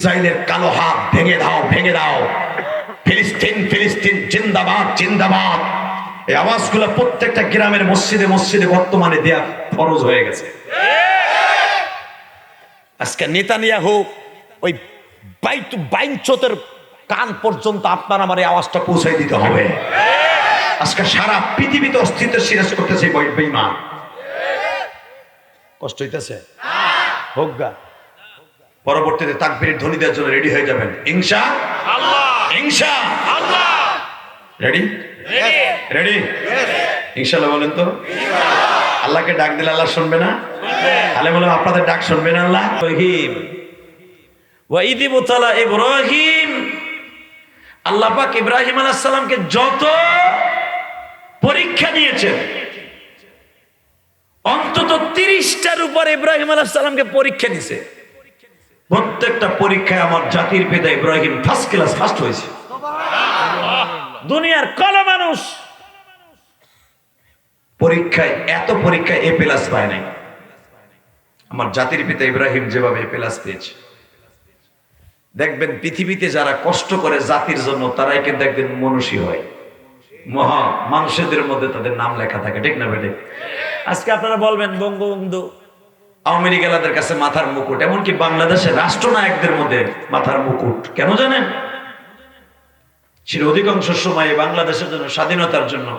ইসরায়েলের কালো হাত ভেঙে দাও, ভেঙে দাও। ফিলিস্তিন, ফিলিস্তিন জিন্দাবাদ, জিন্দাবাদ। এই আওয়াজগুলো প্রত্যেকটা গ্রামের মসজিদে মসজিদে বর্তমানে দেয়া ফরজ হয়ে গেছে। আজকে নেতানিয়াহু ওই বাইঞ্চোতের কান পর্যন্ত আপনার আমার এই আওয়াজটা পৌঁছে দিতে হবে। আজকে সারা পৃথিবীতে অস্তিত্ব সিরাজ করতেছে বেঈমান। কষ্ট হইতেছে? হোক গা। পরবর্তীতে তাকবীরের ধ্বনি দেওয়ার জন্য রেডি হয়ে যাবেন ইনশাআল্লাহ। ইনশাআল্লাহ। রেডি? রেডি? ইনশাআল্লাহ বলেন তো। আল্লাহকে ডাক দিলে আল্লাহ শুনবে না? তাহলে বললাম আপনাদের ডাক শুনবে না আল্লাহ? ইব্রাহিম ওয়া ইয ইবতালা ইব্রাহিম, আল্লাহ পাক ইব্রাহিম আলাইহিস সালামকে যত পরীক্ষা নিয়েছেন, অন্তত 30টার উপর ইব্রাহিম আলাইহিস সালামকে পরীক্ষা দিয়েছে। প্রত্যেকটা পরীক্ষায় আমার জাতির পিতা ইব্রাহিম ফার্স্ট ক্লাস ফার্স্ট হয়েছে। দুনিয়ার কোন মানুষ পরীক্ষায় এত পরীক্ষায় এ প্লাস পায় নাই। আমার জাতির পিতা ইব্রাহিম যেভাবে এ প্লাস পেয়েছে। দেখবেন পৃথিবীতে যারা কষ্ট করে জাতির জন্য তারাই কিন্তু একদিন মনীষী হয়, মহা মানুষদের মধ্যে তাদের নাম লেখা থাকে, ঠিক না বেটে? আজকে আপনারা বলবেন বঙ্গবন্ধু আওয়ামী লীগের কাছে মাথার মুকুট, এমনকি বাংলাদেশের রাষ্ট্রনায়কদের মধ্যে মাথার মুকুট। কেন জানেন? সে অধিকাংশ সময়ে বাংলাদেশের জন্য, স্বাধীনতার জন্য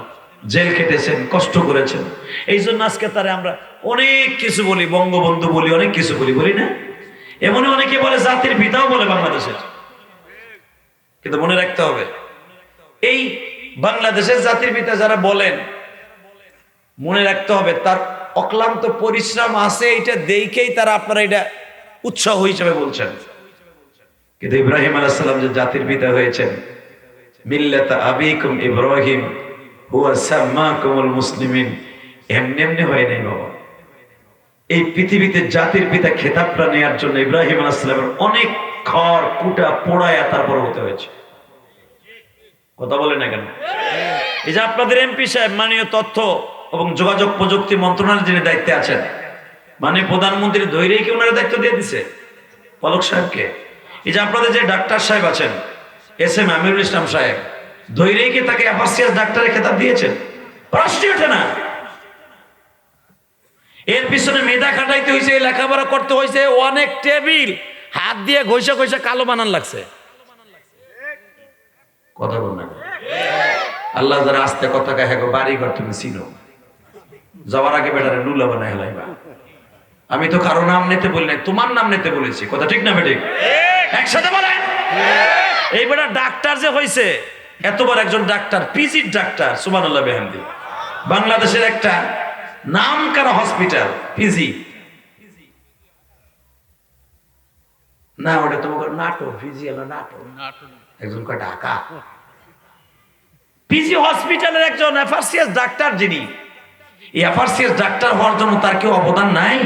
জেল খেটেছেন, কষ্ট করেছেন। এই জন্য আজকে তারা আমরা অনেক কিছু বলি, বঙ্গবন্ধু বলি, অনেক কিছু বলি, বলি না? এমন অনেকে বলে জাতির পিতাও বলে বাংলাদেশের। কিন্তু মনে রাখতে হবে, এই বাংলাদেশের জাতির পিতা যারা বলেন, মনে রাখতে হবে তার অক্লান্ত পরিশ্রম আছে, এটা দেখেই তারা আপনারা এটা উৎসাহ হিসেবে বলছেন। কিন্তু ইব্রাহিম আলাইহিস সালাম যে জাতির পিতা হয়েছেন, মিল্লাতা আবিকুম ইব্রাহিম হুয়া সাম্মাকুমুল মুসলিমিন, এমনি এমনি হয় নাই বাবা। এই পৃথিবীতে জাতির পিতা খেতাবটা নেওয়ার জন্য ইব্রাহিম আলাইহিস সালামের অনেক খড় কুটা পোড়ায়া তারপর হতে হয়েছে। কথা বলে না কেন? এই যে আপনাদের এমপি সাহেব, মাননীয় তথ্য এবং যোগাযোগ প্রযুক্তি মন্ত্রণালয়ের যিনি দায়িত্বে আছেন, মানে প্রধানমন্ত্রী ধৈর্যই কি ওনারা দায়িত্ব দিয়ে দিছে পলক সাহেবকে। এই যে আপনাদের যে ডাক্তার সাহেব আছেন, এস.এম. আমিরুল ইসলাম সাহেব, ধৈর্যই কি তাকে এফার্সিয়াস ডাক্তারের খেতাব দিয়েছেন? প্রশ্নই ওঠে না। এর পিছনে মেধা খাটাইতে হয়েছে, লেখাপড়া করতে হয়েছে, অনেক টেবিল হাত দিয়ে ঘষা ঘষা কালো বানান লাগছে। কথা বল না। আল্লাহ যারা আস্তে কথা কাহে বাড়ি ঘর তুমি চিনো, যাওয়ার আগে বেটারে লুলা বানায় হেলাইবা। আমি তো কারো নাম নিতে বলি নাই, তোমার নাম নিতে বলেছি। কথা ঠিক না বেঠিক? একসাথে বলেন। এই বেটা ডাক্তার যে হয়েছে, এতবার একজন ডাক্তার, পিজির ডাক্তার, সুবহানাল্লাহ বিহামদি, বাংলাদেশের একটা নামকরা হসপিটাল পিজি না, ওটা তোমাকে নাটক, পিজি হলো নাটক, একজন কয় ঢাকা। পিজি হসপিটালের একজন এফার্সিয়াস ডাক্তার, যিনি এই এফার্সিয়াস ডাক্তার হওয়ার জন্য তার কি অবদান নাই?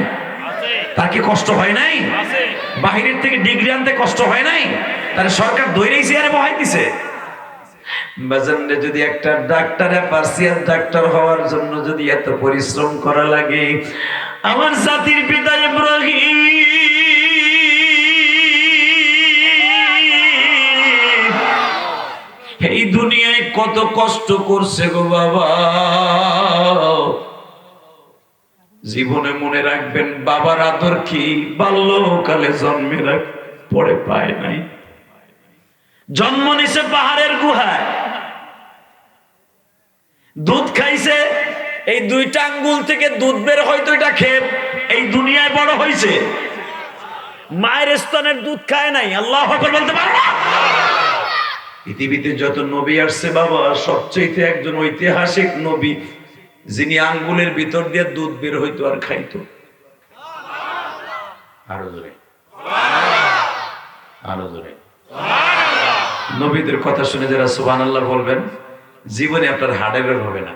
তার কি কষ্ট হয় নাই? বাহিরের থেকে ডিগ্রি আনতে কষ্ট হয় নাই? তার সরকার দৈরেই চেয়ারে বহাই দিছে। বাজারে যদি একটা ডাক্তার এফার্সিয়াস ডাক্তার হওয়ার জন্য যদি এত পরিশ্রম করা লাগে, আমার জাতির পিতা ইব্রাহিম এই দুনিয়ায় কত কষ্ট করছে গো বাবা। জীবনে মনে রাখবেন, বাবার আদর কি বাল্যকালে জন্মের পরে পায় নাই। জন্ম নিছে পাহাড়ের গুহায়, দুধ খাইছে, এই দুইটা আঙ্গুল থেকে দুধ বের হয়তো এটা খেয়ে এই দুনিয়ায় বড় হয়েছে। মায়ের স্তনের দুধ খায় নাই। আল্লাহু আকবার বলতে পারো? পৃথিবীতে যত নবী আসছে বাবা, সবচেয়ে একজন ঐতিহাসিক নবী, যিনি আঙ্গুলের ভিতর দিয়ে দুধ বের হইতো আর খাইতো। আরো জোরে, আরো জোরে। নবীদের কথা শুনে যারা সুবহানাল্লাহ বলবেন, জীবনে আপনার হার্টের রোগ হবে না,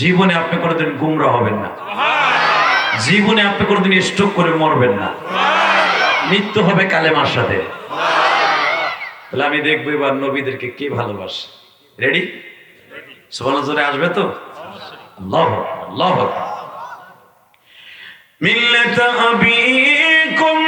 জীবনে আপনি কোনোদিন গুমরা হবেন না, জীবনে আপনি কোনোদিন স্ট্রোক করে মরবেন না, মৃত্যু হবে কালেমার সাথে। তাহলে আমি দেখবো এবার নবীদেরকে কে ভালোবাসে। রেডি? সুবহানাল্লাহ জোরে আসবে তো? আল্লাহু আকবার, আল্লাহু আকবার। মিল্লাতা আবিকুম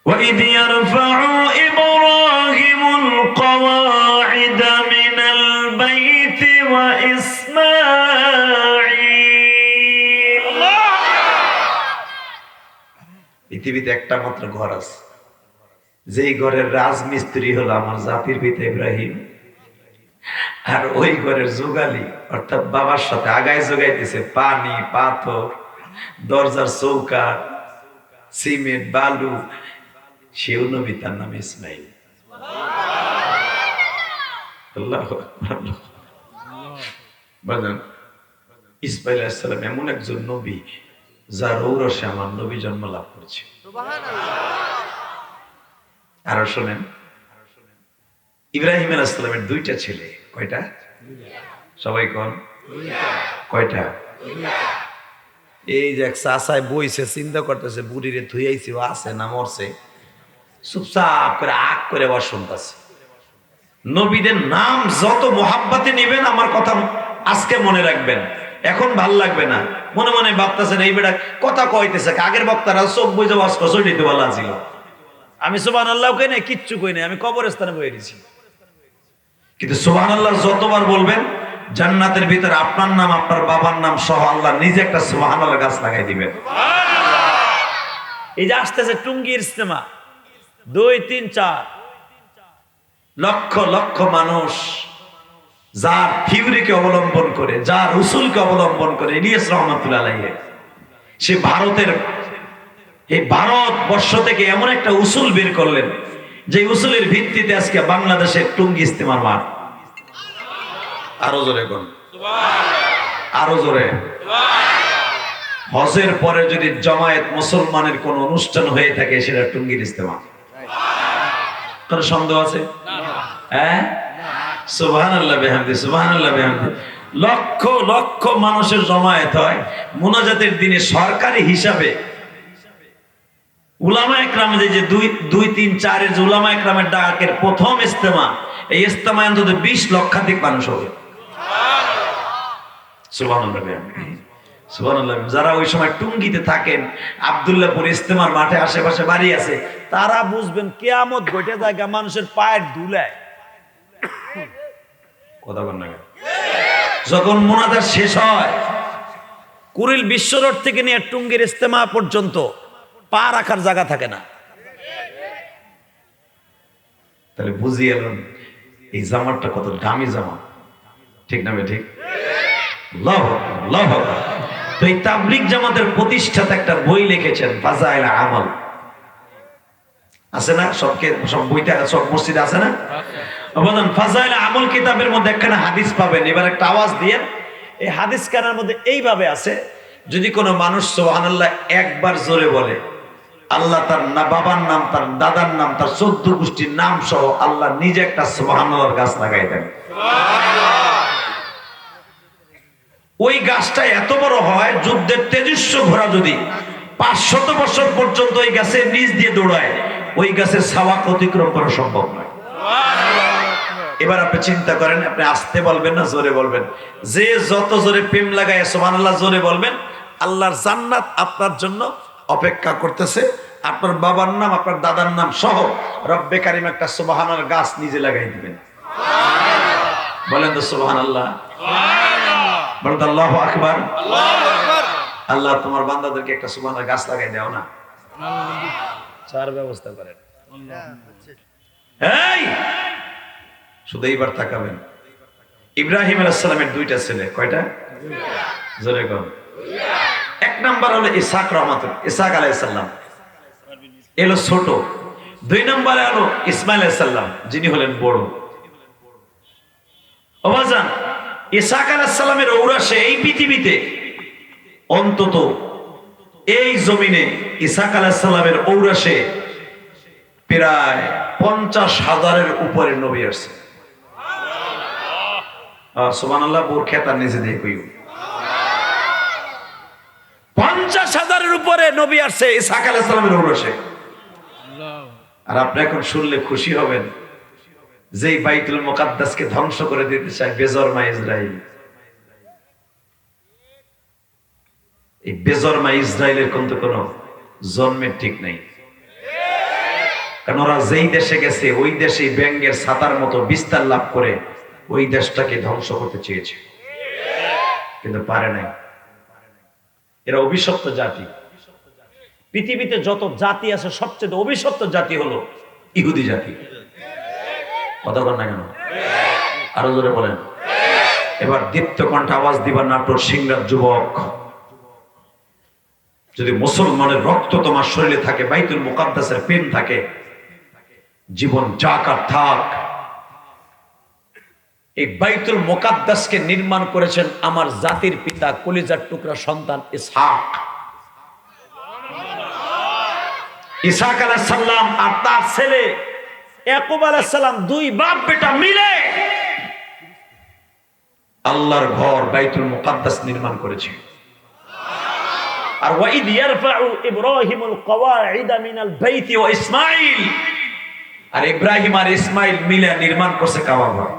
وَإِذْ يَرْفَعُ إِبْرَاهِيمُ الْقَوَاعِدَ مِنَ الْبَيْتِ وَإِسْمَاعِيلُ। পৃথিবীতে একটা মাত্র ঘর আছে, যেই ঘরের রাজমিস্ত্রি হলো আমার জাতির পিতা ইব্রাহিম, আর ওই ঘরের যোগালি অর্থাৎ বাবার সাথে আগায় যোগাইতেছে পানি, পাথর, দরজার চৌকা, সিমেন্ট, বালু, সেও নবী, তার নাম ইসমাইল। ইসমাইল আলাইহিস সালাম এমন একজন নবী যার ঔরসে আমার নবী জন্ম লাভ করেছে। আরো শোনেন, ইব্রাহিম আলাইহিস সালামের দুইটা ছেলে। কয়টা? সবাই কোন কয়টা? এই যে চাচায় বইছে, চিন্তা করতেছে বুড়িরে থুইয়াইছি, ও আছে না মরছে, চুপচাপ করে আগ করে আবার শুনতেছে। নবীদের নাম যত মোহাব্বতে নেবেন, আমার কথা আজকে মনে রাখবেন, এখন ভাল লাগবে না, মনে মনে ভাবতেছেন এই বেটা কথা কইতেছে, আগের বক্তারা চোখ বুঝে বাস করছে, ওইটাই তো ভালো ছিল। আমি সুবহানাল্লাহ কই নাই, কিচ্ছু কই নাই, আমি কবরস্থানে বয়ে দিছি। কিন্তু সুবহানাল্লাহ যতবার বলবেন, জান্নাতের ভিতরে আপনার নাম, আপনার বাবার নাম সহ আল্লাহ নিজে একটা সুবহানাল্লাহ গাছ লাগাই দিবেন। এই যে আসতেছে টুঙ্গির ইজতেমা, 2, 3, 4 লক্ষ লক্ষ মানুষ যার থিওরিকে অবলম্বন করে, যার উসুলকে অবলম্বন করে, ইলিয়াস রহমাতুল্লাহ আলাইহি সে ভারতের, এই ভারতবর্ষ থেকে এমন একটা উসুল বের করলেন, যে উসুলের ভিত্তিতে আজকে বাংলাদেশের টুঙ্গি ইজতেমার মাঠ। আরো জোরে কোন আরো জোরে। হজের পরে যদি জামায়াত মুসলমানের কোন অনুষ্ঠান হয়ে থাকে, সেটা টুঙ্গির ইজতেমা। কোন সন্দেহ আছে? হ্যাঁ, সুবহানাল্লাহ বিহামদি, সুবহানাল্লাহ বিহামদি। লক্ষ লক্ষ মানুষের জমায়েত হয় মুনাজাতের দিনে। সরকারি হিসাবে উলামা একরামে যে 2, 3, 4 এর যে উলামা একরামের ডাকের প্রথম ইজতেমা, এই ইজতেমায় অন্তত 20 লক্ষাধিক মানুষ হবে। সুবহানাল্লাহ বিহামদি, সুবহানাল্লাহ। যারা ওই সময় টুঙ্গিতে থাকেন, আব্দুল্লাহপুর ইজতেমার মাঠে আশেপাশে বাড়ি আছে, তারা বুঝবেন কিয়ামত ঘটে জায়গা মানুষের পায়ের ধুলায়। কথা বল না, যখন মুনাজাত শেষ হয়, কুড়িল বিশ্ব রোড থেকে নিয়ে টুঙ্গির ইজতেমা পর্যন্ত পা রাখার জায়গা থাকে না। তাহলে বুঝিয়ে এলেন এই জামাটা কত দামি জামা, ঠিক না? ঠিক। তো এই তাবলীগ জামাতের প্রতিষ্ঠাতা একটা বই লিখেছেন, ফাজাইল আমল, আছে না? সব বইতে, সব মসজিদে আছে না? বলেন ফাজাইল আমল কিতাবের মধ্যে একখানা হাদিস পাবেন। এবার একটা আওয়াজ দিয়ে, এই হাদিস খানার মধ্যে এইভাবে আছে, যদি কোনো মানুষ সুবহানাল্লাহ একবার জোরে বলে, আল্লাহ তার বাবার নাম, তার দাদার নাম, তার 14 গোষ্ঠীর নাম সহ আল্লাহ নিজে একটা সুবহানাল্লাহর গাছ লাগাই দেন। ওই গাছটা এত বড় হয়, যুদ্ধের তেজস্ব ঘোড়া যদি 500 বছর পর্যন্ত ওই গাছের নিচ দিয়ে দৌড়ায়, ওই গাছের ছায়া অতিক্রম করা সম্ভব নয়। এবার আপনি চিন্তা করেন, আপনি আস্তে বলবেন না জোরে বলবেন? যে যত জোরে প্রেম লাগায় সুবহানাল্লাহ জোরে বলবেন, আল্লাহর জান্নাত আপনার জন্য অপেক্ষা করতেছে। আপনার বাবার নাম, আপনার দাদার নাম সহ রব্বে কারিম একটা সুবহানাল্লাহ গাছ নিজে লাগাই দিবেন। বলেন তো সুবহানাল্লাহ, বলেন তো আল্লাহু আকবার। আল্লাহ তোমার বান্দাদেরকে একটা সুবহানাল্লাহ গাছ লাগাই দাও না, চার ব্যবস্থা করেন। এই শুধু এইবার তাকাবেন, ইব্রাহিম আলাইহিস সালামের 2টা ছেলে। কয়টা? জোরে কোন। 1 নাম্বার হলো ইসহাক ইসহাক আলাইহিস সালাম, এলো ছোট। 2 নম্বরে হলো ইসমাইল আলাইহিস সালাম, যিনি হলেন বড়। ওবাজান, ইসহাক আলাইহিস সালামের ঔরসে এই পৃথিবীতে, অন্তত এই জমিনে ইসহাক আলাইহিস সালামের ঔরসে প্রায় 50,000-এর উপরে নবী আসছে। সুবহানাল্লাহ, বোর খেতার নিচে দিয়ে কইও 50,000-এর উপরে নবী আসছে ইসহাক আলাইহিস সালামের ঔরসে। আর আপনি এখন শুনলে খুশি হবেন, যেই বাইতুল মুকাদ্দাসকে ধ্বংস করে দিতে চায় বেজরমা ইসরাইল, এই বেজরমা ইসরাইলের কিন্তু কোনো জন্মের ঠিক নাই। কারণ ওরা যেই দেশে গেছে ওই দেশে ব্যাঙের ছাতার মতো বিস্তার লাভ করে ওই দেশটাকে ধ্বংস করতে চেয়েছে, কিন্তু পারে নাই। এরা অভিশপ্ত জাতি। পৃথিবীতে যত জাতি আছে সবচেয়ে অভিশপ্ত জাতি হলো ইহুদি জাতি। কথা বল না কেন? আরো জোরে বলেন। এবার দীপ্ত কণ্ঠে আওয়াজ দিবা নাটোর সিংড়ার যুবক, যদি মুসলমানের রক্ত তোমার শরীরে থাকে, বাইতুল মুকাদ্দাসের প্রেম থাকে, জীবন যাক আর থাক, এই বাইতুল মুকাদ্দাসকে নির্মাণ করেছেন আমার জাতির পিতা, কলিজার টুকরা সন্তান ইসহাক। ইসহাক আলাইহিস সালাম আর তার ছেলে ইয়াকুব আলাইহিস সালাম, দুই বাপ বেটা মিলে আল্লাহর ঘর বাইতুল মুকাদ্দাস নির্মাণ করেছে। আর ওয়াইদ ইয়ারফাউ ইব্রাহিমুল কওয়াইদা মিনাল বাইতি ওয়া ইসমাঈল, আর ইব্রাহিম আর ইসমাঈল মিলে নির্মাণ করছে কাবা ঘর।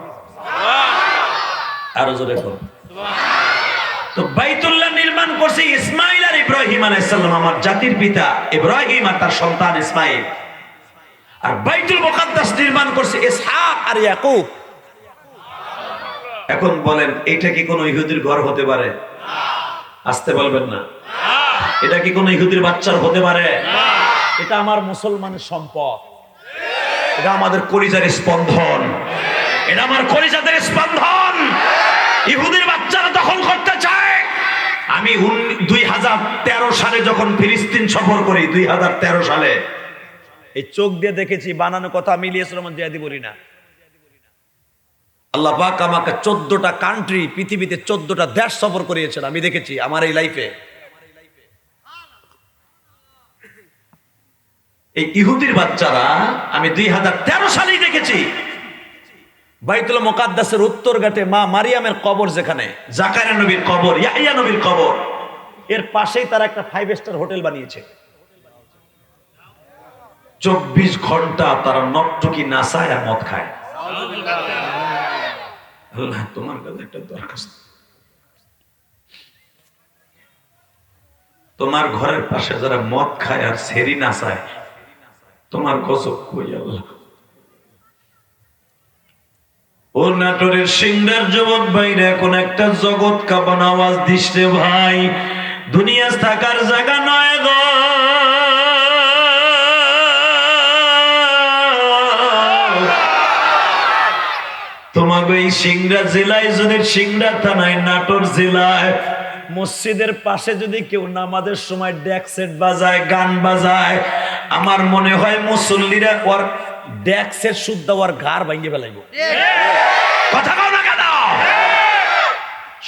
আরো জোরে বল। তো বাইতুল্লাহ নির্মাণ করছে ইসমাঈল আর ইব্রাহিম আলাইহিস সালাম, আমার জাতির পিতা ইব্রাহিম আর তার সন্তান ইসমাঈল। আর বাইতুল মুকাদ্দাস নির্মাণ করছে ইসহাক আর ইয়াকুব। এখন বলেন, এটা কি কোনো ইহুদির ঘর হতে পারে? আসতে বলবেন না। এটা কি কোনো ইহুদির বাচ্চার হতে পারে? এটা আমার মুসলমানের সম্পদ, এটা আমাদের কলিজার স্পন্দন, এটা আমার কলিজাদের স্পন্দন। ইহুদির বাচ্চারা দখল করতে চায়। আমি 2013 সালে যখন ফিলিস্তিন সফর করি, 2013 সালে, এই চোখ দিয়ে দেখেছি, বানানো কথা মিলিয়েছিল জিয়াদি বলি না। আল্লাহ পাক আমাকে 14টা কান্ট্রি, পৃথিবীতে 14টা দেশ সফর করিয়েছেন, আমি দেখেছি আমার এই লাইফে। এই ইহুদির বাচ্চারা আমি 2013 সালেই দেখেছি বাইতুল মুকাদ্দাসের উত্তর ঘাটে মা মারিয়ামের কবর, যেখানে জাকারিয়া নবীর কবর, ইয়াহইয়া নবীর কবর, এর পাশেই তারা একটা 5 স্টার হোটেল বানিয়েছে। 24 ঘন্টা তারা নটটুকি নাচায় আর মদ খায়। আল্লাহ, তোমার কাছে একটা দরখাস্ত, তোমার ঘরের পাশে যারা মদ খায় আর সেরি নাচায়, তোমার গজব কই আল্লাহ? ও নাটোরের সিংড়ার যুবক ভাইরা, এখন একটা জগৎ কাঁপানো আওয়াজ দিচ্ছে ভাই, দুনিয়া থাকার জায়গা নয় গো। তোমাকে এই সিংড়া জেলায়, যদি সিংড়া থানায়, নাটোর জেলায় মসজিদের পাশে যদি কেউ নামাজের সময় ডেক সেট বাজায়, গান বাজায়, আমার মনে হয় মুসল্লিরা ওর ডেক সেট শুদ্ধ ওর ঘাড় ভাঙিয়ে ফেলাইব। কথা কও না কেন?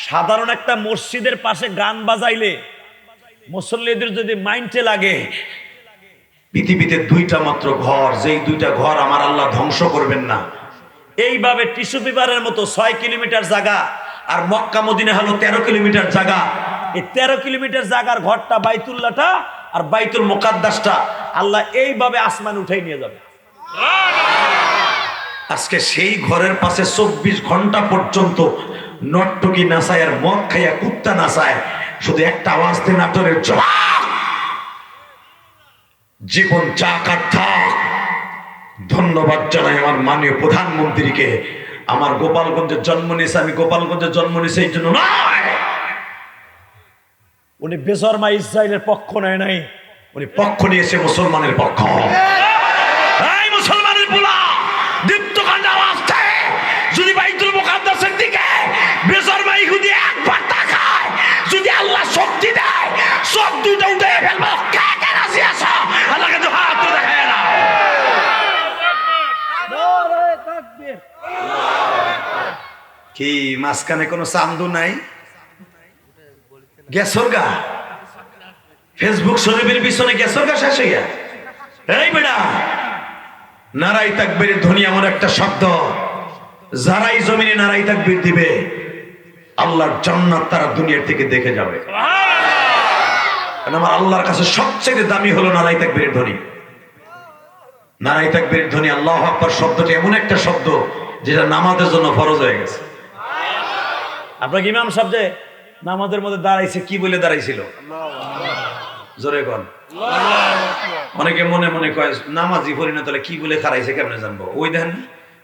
সাধারণ একটা মসজিদের পাশে গান বাজাইলে মুসল্লিদের যদি মাইন্ডে লাগে, পৃথিবীতে 2টা মাত্র ঘর, যেই 2টা ঘর আমার আল্লাহ ধ্বংস করবেন না। এইভাবে টিস্যু পেপারের মতো 6 কিলোমিটার জায়গা, আর মক্কা মদিনা হলো 13 কিলোমিটার জায়গা। এই 13 কিলোমিটার জায়গার ঘরটা বাইতুল্লাহটা আর বাইতুল মুকাদ্দাসটা আল্লাহ এইভাবে আসমানে উঠাই নিয়ে যাবে। আজকে সেই ঘরের পাশে 24 ঘন্টা পর্যন্ত নটটুকি নাচায় আর মদ খাইয়া কুত্তা নাচায়, শুধু একটা আওয়াজ দিয়ে নাটোরের জবাব, জীবন যাক আর থাক। ধন্যবাদ জানাই আমার মাননীয় প্রধানমন্ত্রীকে। আমার গোপালগঞ্জের জন্ম নিয়েছে, আমি গোপালগঞ্জের জন্ম নিয়েছে এই জন্য নয়, উনি বেজরমা ইসরায়েলের পক্ষ নেয় নাই, উনি পক্ষ নিয়েছে মুসলমানের পক্ষ। এই মুসলমানের পোলা, দীপ্ত কাণ্ডে আওয়াজ দেয়, যদি বাইতুল মুকাদ্দাসের দিকে বেজরমা ইহুদি একবার তাকায়, যদি আল্লাহ শক্তি দেয়, সব 2টা উঠে ফেলবো। কে কে রাজি আছো? আল্লাহকে তো হাত তুলে দেখায় না। কি মাঝখানে কোনো চান্দু নাই? গেছরগা ফেসবুক শরীফের পিছনে গেছরগা শেষ হইয়া। এই বেড়া, নারাই তাকবীর ধ্বনি এমন একটা শব্দ, যারাই জমিনে নারাই তাকবীর দিবে আল্লাহর জান্নাত তারা দুনিয়ার থেকে দেখে যাবে। কারণ আমার আল্লাহর কাছে সবচেয়ে দামি হলো নারাই তাকবীরের ধ্বনি। নারাই তাকবীরের ধ্বনি, আল্লাহু আকবার শব্দটি এমন একটা শব্দ যেটা নামাজের জন্য ফরজ হয়ে গেছে। আপনার ইমাম সাহেব যে নামাজের মধ্যে দাঁড়াইছে, কি বলে দাঁড়াইছিল? জোরে কোন। অনেকে মনে মনে কয় নামাজি পড়ি না, তাহলে কি বলে খারাইছে কেমনে জানবো? ওই দেখেন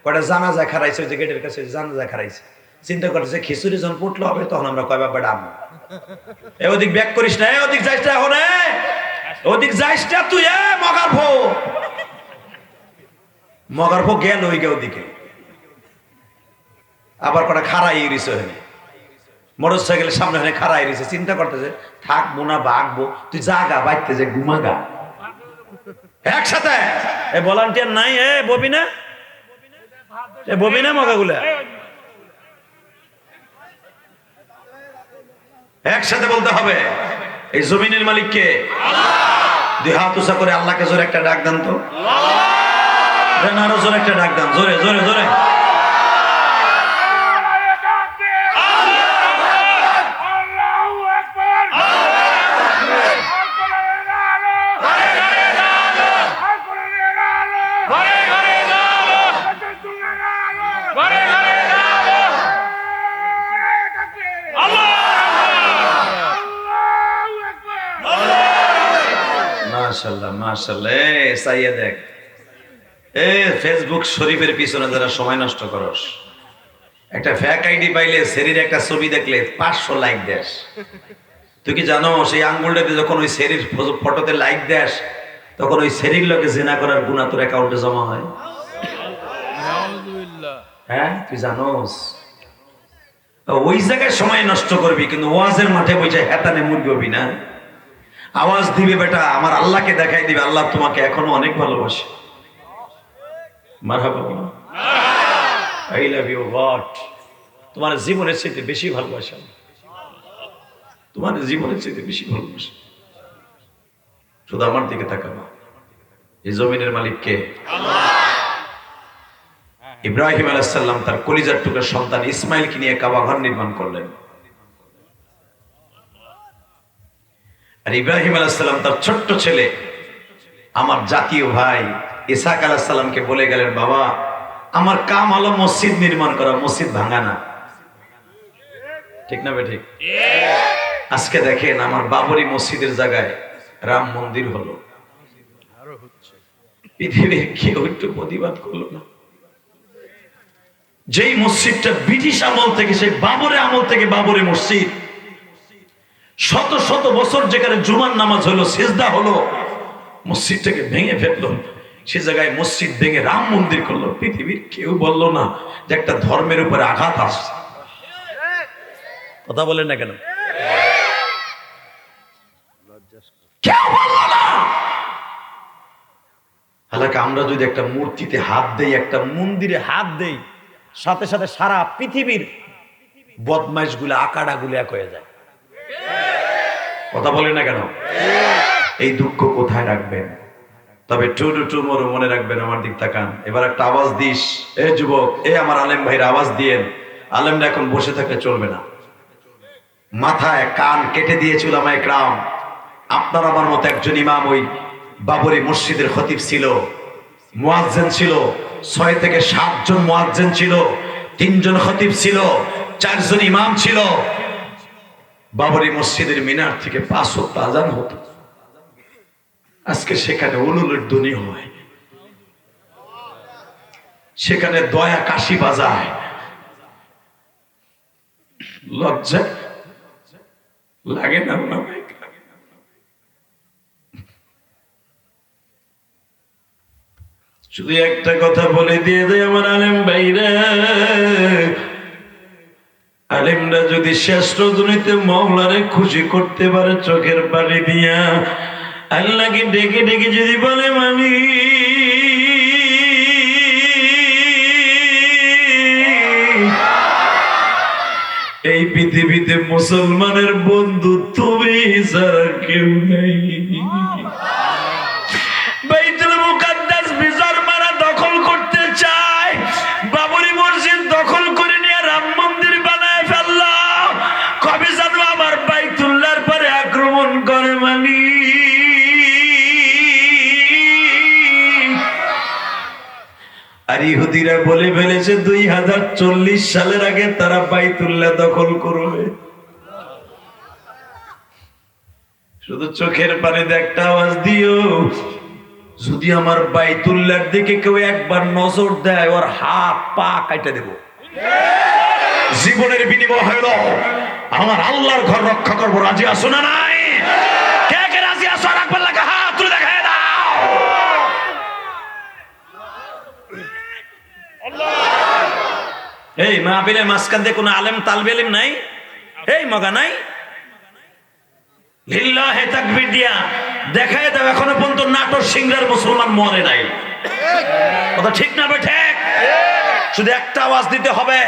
কয়টা জানাজা খারাইছে, ওই যে গেটের কাছে জানাজা খারাইছে, চিন্তা করতেছে খিচুড়ি যখন পড়লো হবে তখন আমরা কয় বাবা ডাম এ ওদিক ব্যাক করিস না, ওদিক যাইস না, এখন ওদিক যাইস না তুই, মগার ভো গেল ওইকে ওদিকে, আবার কটা খাড়াই গেছে, মোটর সাইকেলের সামনে খাড়াই গেছে, চিন্তা করতেছে থাকবো না বাঘবো, তুই জাগা বাইতে যে ঘুমাগা একসাথে। এ ভলান্টিয়ার নাই, এ ববি না, এ ববি না, মগাগুলা একসাথে বলতে হবে। এই জমিনের মালিক কে? দুই হাত উঁচা করে আল্লাহকে জোরে একটা ডাক দেন তো, আরো জোরে একটা ডাক দেন, জোরে জোরে জোরে। মাশাআল্লাহ মাশাআল্লাহ। সাইয়ে দেখ, ফেসবুক শরীফের পিছনে যারা সময় নষ্ট করস, একটা ফেক আইডি পাইলে শরীর একটা ছবি দেখলে 500 লাইক দেস। তুই কি জানো সেই আঙ্গুলটাতে যখন ওই শরীর ফটোতে লাইক দেস, তখন ওই শরীর লোকে জিনা করার গুনাহ তোর অ্যাকাউন্টে জমা হয়? হ্যাঁ তুই জানোস? ওই জায়গায় সময় নষ্ট করবি, কিন্তু ওয়াজের মাঠে বসে হেতানে মুরগি হবি না। আওয়াজ দিবে বেটা, আমার আল্লাহকে দেখাই দিবে আল্লাহ তোমাকে এখনো অনেক ভালোবাসে। মারহাবা বলো, আই লাভ ইউ গড, তোমার জীবনের চাইতে বেশি ভালোবাসা, তোমার জীবনের চাইতে বেশি ভালোবাসা। শুধু আমার দিকে তাকাবা, এই জমিনের মালিক কে? ইব্রাহিম আলাইহিস সালাম তার কলিজার টুকরা সন্তান ইসমাইলকে নিয়ে কাবা ঘর নির্মাণ করলেন। আর ইব্রাহিম আলাইহিস সালাম তার ছোট্ট ছেলে আমার জাতীয় ভাই ইসহাক আলাইহিস সালামকে বলে গেলেন, বাবা আমার কাম হলো মসজিদ নির্মাণ করা, মসজিদ ভাঙা না। ঠিক না বেঠিক? আজকে দেখেন আমার বাবরি মসজিদের জায়গায় রাম মন্দির হলো, পৃথিবীর কেউ একটু প্রতিবাদ করলো না। যেই মসজিদটা ব্রিটিশ আমল থেকে, সেই বাবরের আমল থেকে বাবরি মসজিদ, শত শত বছর যেখানে জুমার নামাজ হলো, সিজদা হলো, মসজিদটাকে ভেঙে ফেললো, সে জায়গায় মসজিদ ভেঙে রাম মন্দির করলো। পৃথিবীর কেউ বললো না যে একটা ধর্মের উপরে আঘাত আসছে। কথা বলেন না কেন? কেউ বললো না। হালাকি আমরা যদি একটা মূর্তিতে হাত দেই, একটা মন্দিরে হাত দেই, সাথে সাথে সারা পৃথিবীর বদমাইশ গুলা আকাড়া গুলো এক হয়ে যায়। কথা বলেন না কেন? এই দুঃখ কোথায় রাখবেন? তবে টুমোরো মনে রাখবেন, আমার দিক তাকান, এবার একটা আওয়াজ দিস, এ যুবক, এ আমার আলেম ভাইরা আওয়াজ দিয়েন। আলেমরা এখন বসে থাকলে চলবে না, মাথায় কান কেটে দিয়েছে উলামায়ে কেরাম। আপনার আমার মতো একজন ইমাম ওই বাবরি মসজিদের খতিব ছিল, মুয়াজ্জিন ছিল, 6 থেকে 7 জন মুয়াজ্জিন ছিল, 3 জন খতিব ছিল, 4 জন ইমাম ছিল। বাবরি মসজিদের মিনার থেকে 5 ওয়াক্ত আযান হতো। আজকে সেখানে উলুলের ধ্বনি হয়, সেখানে দয়া কাশি বাজায়। লজ্জা লাগে না? শুধু একটা কথা বলে দিয়ে দেয় আমার আলেম ভাইরা, আলেমরা যদি শেষ রজনীতে মওলারে খুশি করতে পারে চোখের পানি দিয়া, আল্লাহকে ডেকে ডেকে যদি বলে মানি, এই পৃথিবীতে মুসলমানের বন্ধু তুমি ছাড়া কেউ নেই। বাইতুল মুকাদ্দাস বিজর মারা দখল করতে চায়, বাবরি মসজিদ দখল করে নিয়ে রাম মন্দির বানায় ফেললো। কবে জানো আমার বাইতুল্লাহর পরে আক্রমণ করে মানি। আর ইহুদিরা বলে ফেলেছে 2040 সালের আগে তারা বাইতুল্লাহ দখল করবে। শুধু চোখের পানিতে একটা আওয়াজ দিও, যদি আমার বাইতুল্লাহর দিকে কেউ একবার নজর দেয় ওর হাত পা কাটে দেব। জীবনের বিনিময় হলো আমার আল্লাহর ঘর রক্ষা করবো। রাজি আছো না নাই? কে কে রাজি আছো? আর একবার লাগা হাত তুলে দেখায় দাও। এই মাহফিলের মাঝখান দিয়ে কোনো আলেম তালবে ইলম নাই? এই মগা নাই? লিল্লাহে তাকবীর দিয়া দেখায় দাও এখনো পর্যন্ত নাটোর সিংড়ার মুসলমান মরে নাই। কথা ঠিক না বেঠে? শুধু একটা আওয়াজ দিতে হবে,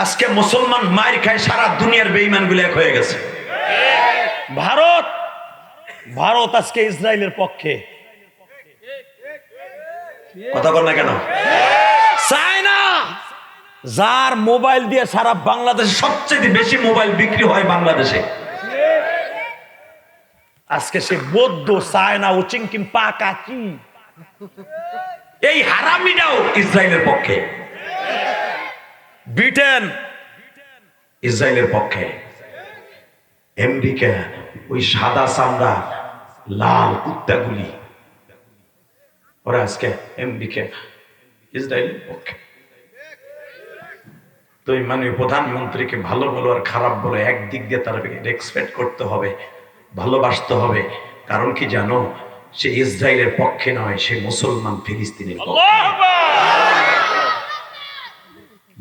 আজকে মুসলমান মায়ের খায়, সারা দুনিয়ার বেঈমান গুলো এক হয়ে গেছে। ভারত ভারত আজকে ইসরায়েলের পক্ষে। কথা বল না কেন? চায়না, যার মোবাইল দিয়ে সারা বাংলাদেশে সবচেয়ে বেশি মোবাইল বিক্রি হয় বাংলাদেশে, আজকে সে বৌদ্ধ চায়না ও চিংকিম পাকা কি এই হারামিটাও ইসরায়েলের পক্ষে। ব্রিটেন ইসরায়েলের পক্ষে, আমেরিকা ওই সাদা চামড়া লাল কুত্তাগুলি, ওরা আজকে আমেরিকা ইসরায়েলের পক্ষে। তো এই মাননীয় প্রধানমন্ত্রীকে ভালো বলো আর খারাপ বলো, একদিক দিয়ে তার রেসপেক্ট করতে হবে, ভালোবাসতে হবে। কারণ কি জানো, সে ইসরায়েলের পক্ষে নয়, সে মুসলমান ফিলিস্তিনের পক্ষে।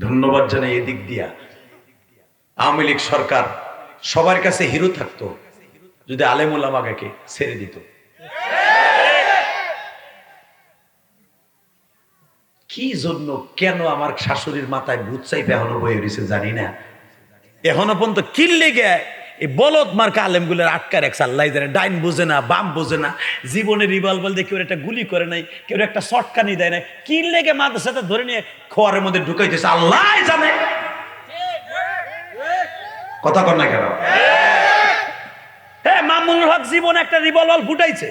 ধন্যবাদ জানাই এদিক দিয়া। আওয়ামী লীগ সরকার সবার কাছে হিরো থাকতো যদি আলেম ওলামাকে ছেড়ে দিত। কি জন্য কেন আমার শাশুড়ির মাথায় ভূত চাইপে এখনো বয়ে রয়েছে জানি না। এখনো পর্যন্ত কি লেগে এই বলদ মার্কা আলেমগুলোর আটকা রাখছে আল্লাহ জানে। ডাইন বোঝে না, বাম বোঝে না, জীবনে রিভলভার দিয়ে কেউ একটা গুলি করে নাই, কেউ একটা শটকানি দেয় না, কি লেগে মাদ্রাসাতে ধরে নিয়ে খোয়ারের মধ্যে ঢুকাইতেছে আল্লাহ জানে। কথা কর না কেন? হ্যাঁ, মামুনুল হক জীবনে একটা রিভলভার ফুটাইছে,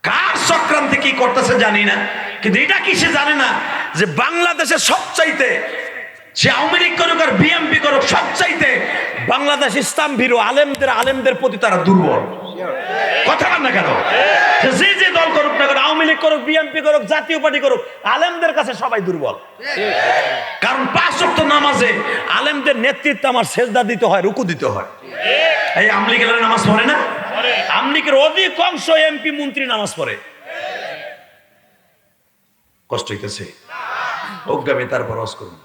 কার চক্রান্তে কি করতেছে জানি না, কিন্তু এটা কি সে জানে না যে বাংলাদেশের সবচাইতে, সে আওয়ামী লীগ করুক আর বিএনপি করুক, সবচাইতে বাংলাদেশ ইসলাম ভীরু আলেমদের প্রতি তারা দুর্বল। কথা বল না কেন? যে যে দল করুক না কেন, আওয়ামী লীগ করুক, বিএনপি করুক, জাতীয় পার্টি করুক, আলেমদের কাছে সবাই দুর্বল। কারণ 5 ওয়াক্ত নামাজে আলেমদের নেতৃত্বে আমার সেজদা দিতে হয়, রুকু দিতে হয়। এই আওয়ামী লীগের নামাজ পড়ে না? আওয়ামী লীগের অধিকাংশ এমপি মন্ত্রী নামাজ পড়ে। কষ্ট হইতেছে অজ্ঞামী, তারপর অস করুন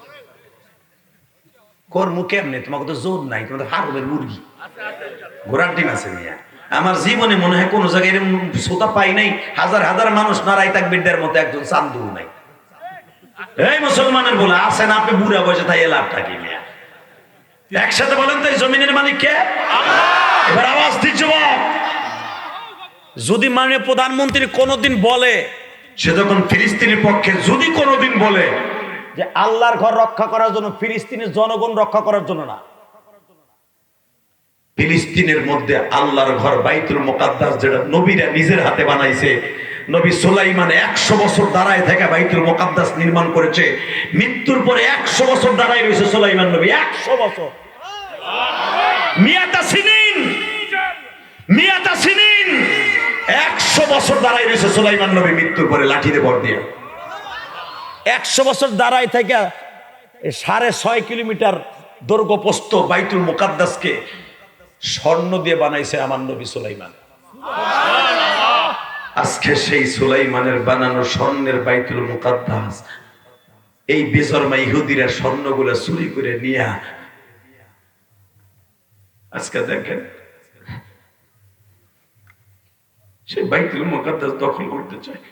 কর্ম কেমনে? তোমাকে তো জোর নাই, তোমাদের হারবের মুরগি ঘোড়ার ডিম আছে মিয়া। আমার জীবনে মনে হয় কোন জায়গায় এরকম শ্রোতা পাই নাই, হাজার হাজার মানুষ নারাই তাকবীরদের মতো একজন চান্দু নাই। এই মুসলমানের বলে আছেন, আপনি বুড়া বয়সে তাই লাভটা কি মিয়া? একসাথে বলেন তো, এই জমিনের মালিক কে? এবার আওয়াজ দিচ্ছ। যদি মাননীয় প্রধানমন্ত্রী কোনদিন বলে, সে যখন ফিলিস্তিনের পক্ষে যদি কোনদিন বলে যে আল্লাহর ঘর রক্ষা করার জন্য, ফিলিস্তিনের জনগণ রক্ষা করার জন্য না, ফিলিস্তিনের মধ্যে আল্লাহর ঘর বাইতুল মুকাদ্দাস যেটা নবীরা নিজের হাতে বানাইছে, নবী সুলাইমান 100 বছর দাঁড়ায় থেকে বাইতুল মুকাদ্দাস নির্মাণ করেছে। মৃত্যুর পরে 100 বছর দাঁড়ায় রয়েছে সুলাইমান নবী, 100 বছর। মিয়াতা সিনিন 100 বছর দাঁড়ায় রয়েছে সুলাইমান নবী মৃত্যুর পরে লাঠিতে ভর দিয়ে। 100 বছর দাঁড়ায় থেকে 6.5 কিলোমিটার দৈর্ঘ্য প্রস্থ বাইতুল মুকাদ্দাসকে স্বর্ণ দিয়ে বানাইছে আমার নবী সুলাইমান। আজকে সেই সুলাইমানের বানানো স্বর্ণের বাইতুল মুকাদ্দাস এই বেজরমা ইহুদিরা স্বর্ণগুলো চুরি করে নিয়ে আজকে দেখেন সেই বাইতুল মুকাদ্দাস দখল করতে চায়।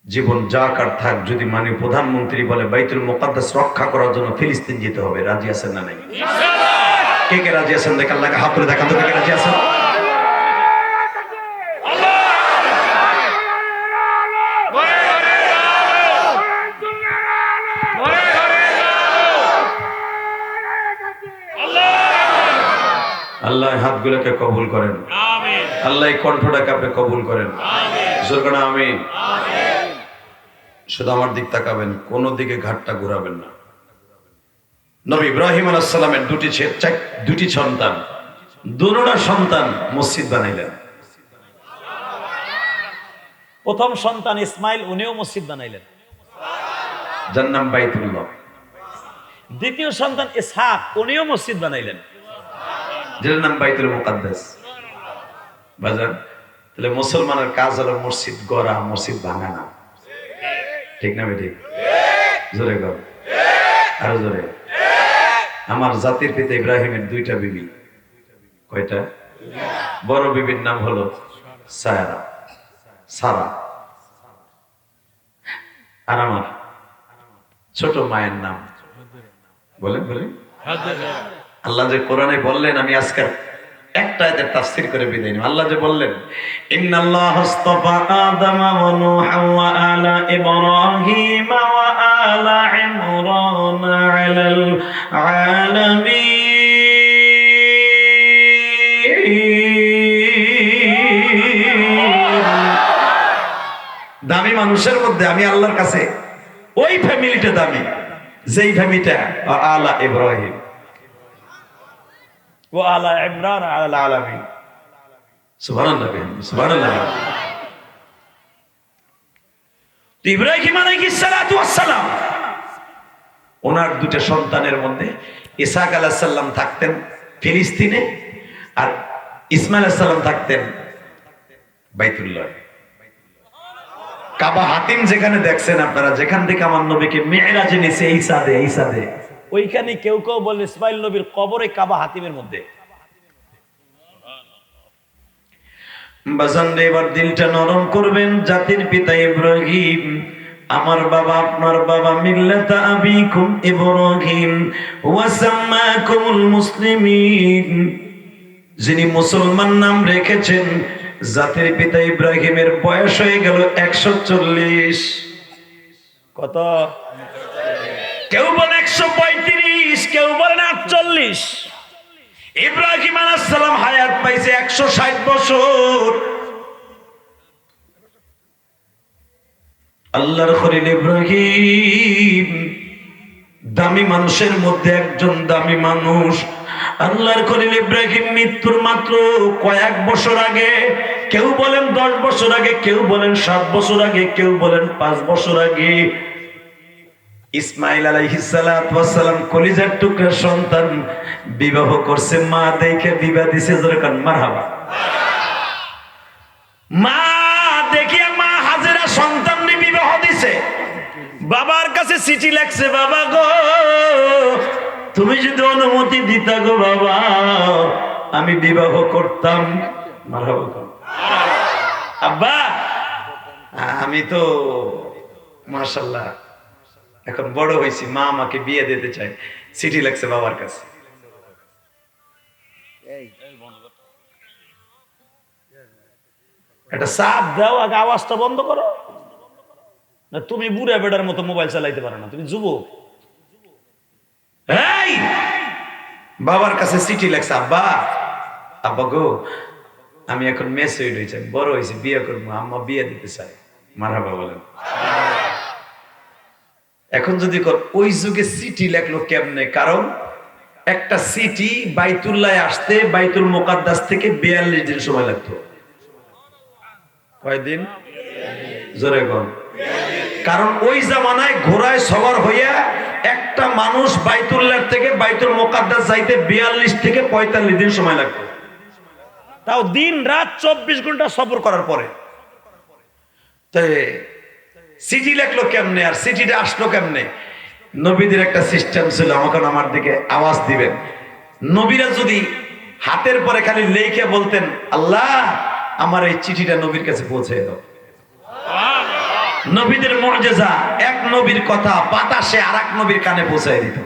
জীবন যাক আর থাক, যদি মাননীয় প্রধানমন্ত্রী বলে বাইতুল মুকাদ্দাস রক্ষা করার জন্য ফিলিস্তিন যেতে হবে, রাজি আছেন না নাই? কে কে রাজি আছেন? দেখান লাগে হাত তুলে দেখান তো, কে কে রাজি আছেন? আল্লাহ হাতগুলোকে কবুল করেন, আল্লাহ কণ্ঠটাকে আপনি কবুল করেন। আমিন। শুধু আমার দিক তাকাবেন, কোন দিকে ঘাটটা ঘুরাবেন না। নবী ইব্রাহিম আলাইহিস সালামের দুটি সন্তান, দুনোটা সন্তান মসজিদ বানাইলেন। প্রথম সন্তান ইসমাইল, উনিও মসজিদ বানাইলেন, যার নাম বাইতুল্লাহ। দ্বিতীয় সন্তান ইসহাক, উনিও মসজিদ বানাইলেন, যার নাম বাইতুল মুকাদ্দাস। বাজার, তাহলে মুসলমানের কাজ হলো মসজিদ গড়া, মসজিদ ভাঙা না। ঠিক না বেঠিক? জোরে কর, আরো জোরে। আমার জাতির পিতা ইব্রাহিমের দুইটা বিবি। কয়টা? বড় বিবির নাম হলো সারা, সারা। আর আমার ছোট মায়ের নাম বলেন বলেন। আল্লাহ যে কোরআনে বললেন, আমি আজকের একটা আয়াতের তাফসীর করে বিদায় নিব। আল্লাহ যে বললেন, ইন্নাল্লাহা আস্তাফা আদামা ওয়া নূহা ওয়া আলা ইব্রাহিম ওয়া আলা ইমরান আলাল আলামিন। দামি মানুষের মধ্যে আমি আল্লাহর কাছে ওই ফ্যামিলিটা দামি, যেই ফ্যামিলিটা আলা ইব্রাহিম ও আলা ইমরান আলাল আলামিন। সুবহানাল্লাহ, সুবহানাল্লাহ। ইব্রাহিম আলাইহিস সালাতু ওয়াস সালাম, ওনার দুটো সন্তানের মধ্যে ইসহাক আলাইহিস সালাম থাকতেন ফিলিস্তিনে, আর ইসমাইল আলাইহিস সালাম থাকতেন বাইতুল্লাহ। কাবা হাতিম যেখানে দেখছেন আপনারা, যেখান থেকে আমার নবীকে মিরাজে নিছে, এই সাদে, এই সাদে, ওইখানে কেউ কেউ বলে ইসমাইল নবীর কবরে কাবা হাতিমের মধ্যে। বাজান, এবার দিলটা নরম করবেন। জাতির পিতা ইব্রাহিম, আমার বাবা আপনার বাবা, মিল্লাতা আবিকুম ইব্রাহিম ওয়া সাম্মাকুমুল মুসলিমিন, যিনি মুসলমান নাম রেখেছেন, জাতির পিতা ইব্রাহিমের বয়স হয়ে গেল 140। কত? কেউ বলে 135, কেউ বলেন 48। ইব্রাহিম আলাইহিস সালাম হায়াত পাইছে 160 বছর। আল্লাহর খলিল ইব্রাহিম দামি মানুষের মধ্যে একজন দামি মানুষ। আল্লাহর খলিল ইব্রাহিম মৃত্যুর মাত্র কয়েক বছর আগে, কেউ বলেন 10 বছর আগে, কেউ বলেন 7 বছর আগে, কেউ বলেন 5 বছর আগে, ইসমাইল আলাইহিস সালাতু ওয়াস সালাম কলিজার টুকরা সন্তান বিবাহ করছে। মা দেখে বিবাহ দিছে, জোরে কান মারহাবা। মা দেখিয়া মা হাজেরা সন্তান নিয়ে বিবাহ দিছে। বাবার কাছে চিঠি লেখছে, বাবা গো তুমি যদি অনুমতি দিতা গো বাবা, আমি বিবাহ করতাম। মারহাবা কর। আব্বা আমি তো মাশাআল্লাহ এখন বড় হয়েছি, মা আমাকে বিয়ে দিতে চায়, চিঠি লেখছে বাবার কাছে। একটা চাপ দাও, আগে আওয়াজটা বন্ধ করো না। তুমি বুড়া বেটার মতো মোবাইল চালাইতে পারো না, তুমি যুবক। এই বাবার কাছে চিঠি লেখছে, আব্বা আব্বা গো আমি এখন মেসুইড হয়েছি, আমি বড় হয়েছি, বিয়ে করবো, আম্মা বিয়ে দিতে চাই। মারহাবা বলেন। এখন যদি ওই যুগে চিঠি লেখলো কেমনে? কারণ একটা চিঠি বাইতুল্লাহ আসতে বাইতুল মুকাদ্দাস থেকে 42 দিন সময় লাগতো। কয়দিন? জোরে গন। কারণ ওই জামানায় ঘোড়ায় সওয়ার হইয়া একটা মানুষ বাইতুল্লাহ থেকে বাইতুল মুকাদ্দাস যাইতে 42 থেকে 45 দিন সময় লাগতো। তাও দিন রাত 24 ঘন্টা সফর করার পরে। তাই চিঠি লেখলো কেমনে, আর চিঠিটা আসলো কেমনে? নবীদের একটা সিস্টেম ছিল, আমাকে আমার দিকে আওয়াজ দিবেন। নবীরা যদি হাতের পরে খালি লেখে বলতেন, আল্লাহ আমার এই চিঠিটা নবীর কাছে পৌঁছে দাও। নবীদের মুআজিজা, এক নবীর কথা বাতাসে আরেক নবীর কানে পৌঁছায় দিত।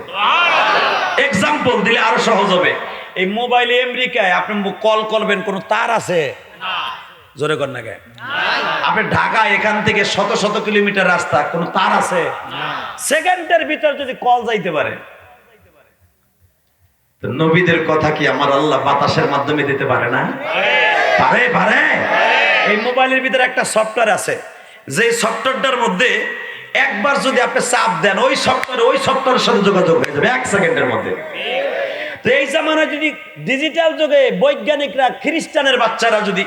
এক্সাম্পল দিলে আরো সহজ হবে। এই মোবাইলে আমেরিকায় আপনি কল করবেন, কোনো তার আছে? জোরে কর না কে? আপনি ঢাকা এখান থেকে শত শত কিলোমিটার রাস্তা, কোনো তার আছে? সেকেন্ডের ভিতর যদি কল যাইতে পারে, তো নবীদের কথা কি আমার আল্লাহ বাতাসের মাধ্যমে দিতে পারে না? পারে, পারে। এই মোবাইলের ভিতরে একটা সফটওয়্যার আছে, যে সফটওয়্যারটার মধ্যে একবার যদি আপনি চাপ দেন, ওই সফটওয়্যারের সাথে যোগাযোগ হয়ে যাবে 1 সেকেন্ডের মধ্যে। তো এই জামানায় যদি ডিজিটাল যুগে বৈজ্ঞানিকরা খ্রিস্টানের বাচ্চারা যদি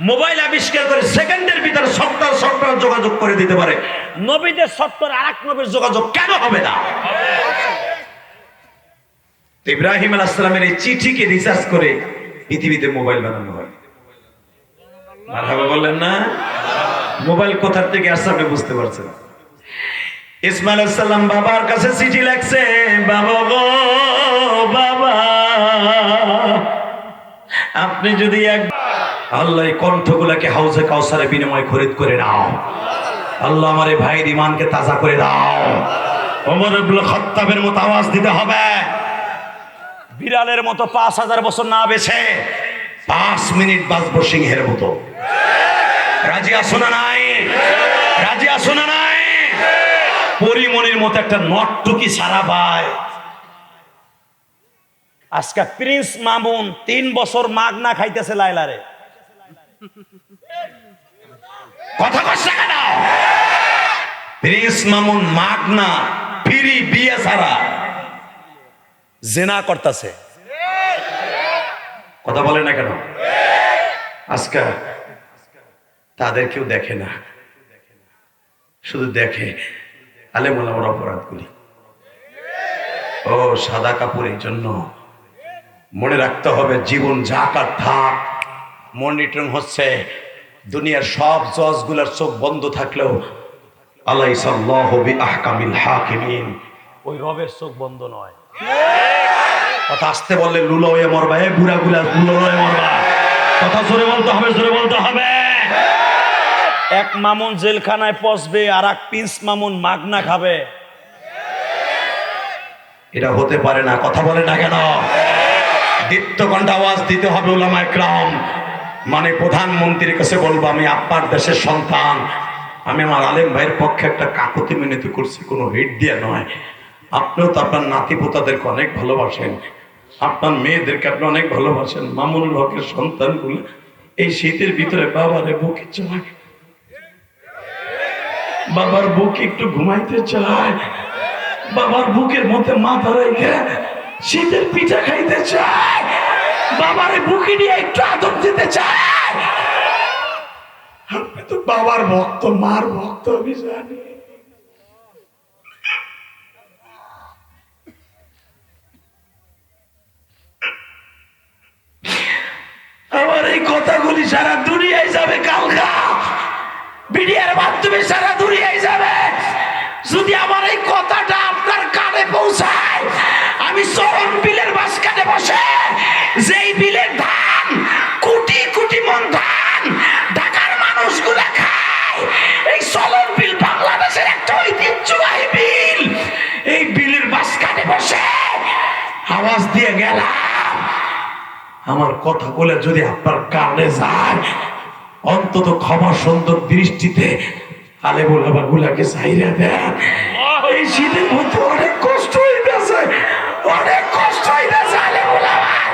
মোবাইল আবিষ্কার করে সেকেন্ডের ভিতরে সফটওয়্যার যোগাযোগ করে দিতে পারে, নবীদের সফটওয়্যার আরেক নবীর যোগাযোগ কেন হবে না? তো ইব্রাহিম আলাইহিস সালামের এই চিঠিকে রিসার্চ করে পৃথিবীতে মোবাইল বানানো হয়। মারহাবা বললেন না? মোবাইল কোথার থেকে আসছে আপনি বুঝতে পারছেন। ইসমাইল আলাইহিস সালাম বাবার কাছে চিঠি লিখছে, বাবা গো বাবা, আপনি যদি এক আল্লাহ এই কণ্ঠগুলাকে হাউজে কাউসারে বিনিময় খরিদ করে নাও, আল্লাহ আমার এই ভাইয়ের ঈমানকে তাজা করে দাও। ওমর ইবনে খাত্তাবের মতো আওয়াজ দিতে হবে, বিড়ালের মতো 5000 বছর না বেছে 5 মিনিট বাঁচবো সিংহের মতো। রাজি আছো না নাই? রাজি আছো না নাই? পরিমনির মতো একটা নটটুকি সারা ভাই। আজকে প্রিন্স মামুন 3 বছর মাগনা খাইতেছে লাইলারে। কথা কষ্ট কেন? প্রিন্স মামুন মাগনা ফ্রি বিয়ে ছাড়া জেনা করতেছে। কথা বলে না কেন? আজকে তাদের কেউ দেখে না, শুধু দেখে আলেম ওলামার অপরাধগুলি। ও সাদা কাপড়ের জন্য মনে রাখতে হবে, জীবন যাকার থাক মনিটরিং হচ্ছে। দুনিয়ার সব জজগুলার চোখ বন্ধ থাকলেও আলাইসাল্লাহু বিআহকামিল হাকিমিন, ওই রবের চোখ বন্ধ নয়। কথা আসতে বললে লুলো হয়ে মরবা, এ বুড়া গুলা লুলো হয়ে মরবা। কথা জোরে বলতে হবে, জোরে বলতে হবে। এক মামুন জেলখানায় পচবে আর এক প্রিন্স মামুন মাগনা খাবে, এটা হতে পারে না। কথা বলে না কেন? দীপ্ত কণ্ঠে আওয়াজ দিতে হবে উলামায়ে কেরাম। মানে প্রধানমন্ত্রীর কাছে বলবো, আমি আপনার দেশের সন্তান, আমি আমার আলেম ভাইয়ের পক্ষে একটা কাকুতি মিনতি করছি, কোনো হিট দিয়ে নয়। আপনিও তো আপনার নাতি পোতাদেরকে অনেক ভালোবাসেন, আপনার মেয়েদেরকে আপনি অনেক ভালোবাসেন। মামুনুল হকের সন্তানগুলো এই শীতের ভিতরে বাবারে বুকে চায়, বাবার বুকে একটু ঘুমাইতে চায়, বাবার বুকের মধ্যে মাথা রেখে শীতের পিঠা খাইতে চায়, বাবারে বুকে নিয়ে একটু আদর দিতে চায়। আপনি তো বাবার ভক্ত, মার ভক্ত, আমি জানি। আমার এই কথাগুলি সারা দুনিয়ায় যাবে, কালকা মিডিয়ার মাধ্যমে সারা দুনিয়ায় যাবে। যদি আমার এই কথাটা আপনার কানে পৌঁছায়, আমি চরণ বিলের মাঝখানে বসে যেই বিলের ধান, কোটি কোটি মন ধান ঢাকার মানুষগুলা খায়, এই চরণ বিল বাংলাদেশের একটা ঐতিহ্যবাহী বিল, এই বিলের মাঝখানে বসে আওয়াজ দিয়ে গেলাম, আমার কথা বলে যদি আপনার কানে যায়, অন্তত ক্ষমা সুন্দর দৃষ্টিতে আলেমুল আমাগুলাকে চাইরা দেন। এই শীতের মধ্যে অনেক কষ্ট হইতেছে, অনেক কষ্ট হইতেছে, আলেমুল আমার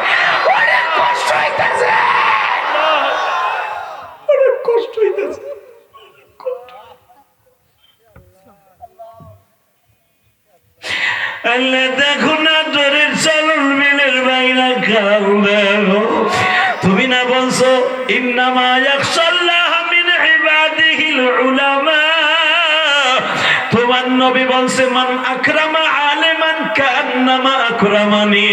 অনেক কষ্ট হইতেছে, অনেক কষ্ট হইতেছে। আল্লাহ দেখো না তোরের চলন বিলের বাইনা কান্দে, তুমি না বলছো ইন্নামা ইয়াখশাল্লাহ মিন ইবাদিহিল উলামা, তোমার নবী বলছে মান আকরামা আলিমান কান্নামা আকরামানি,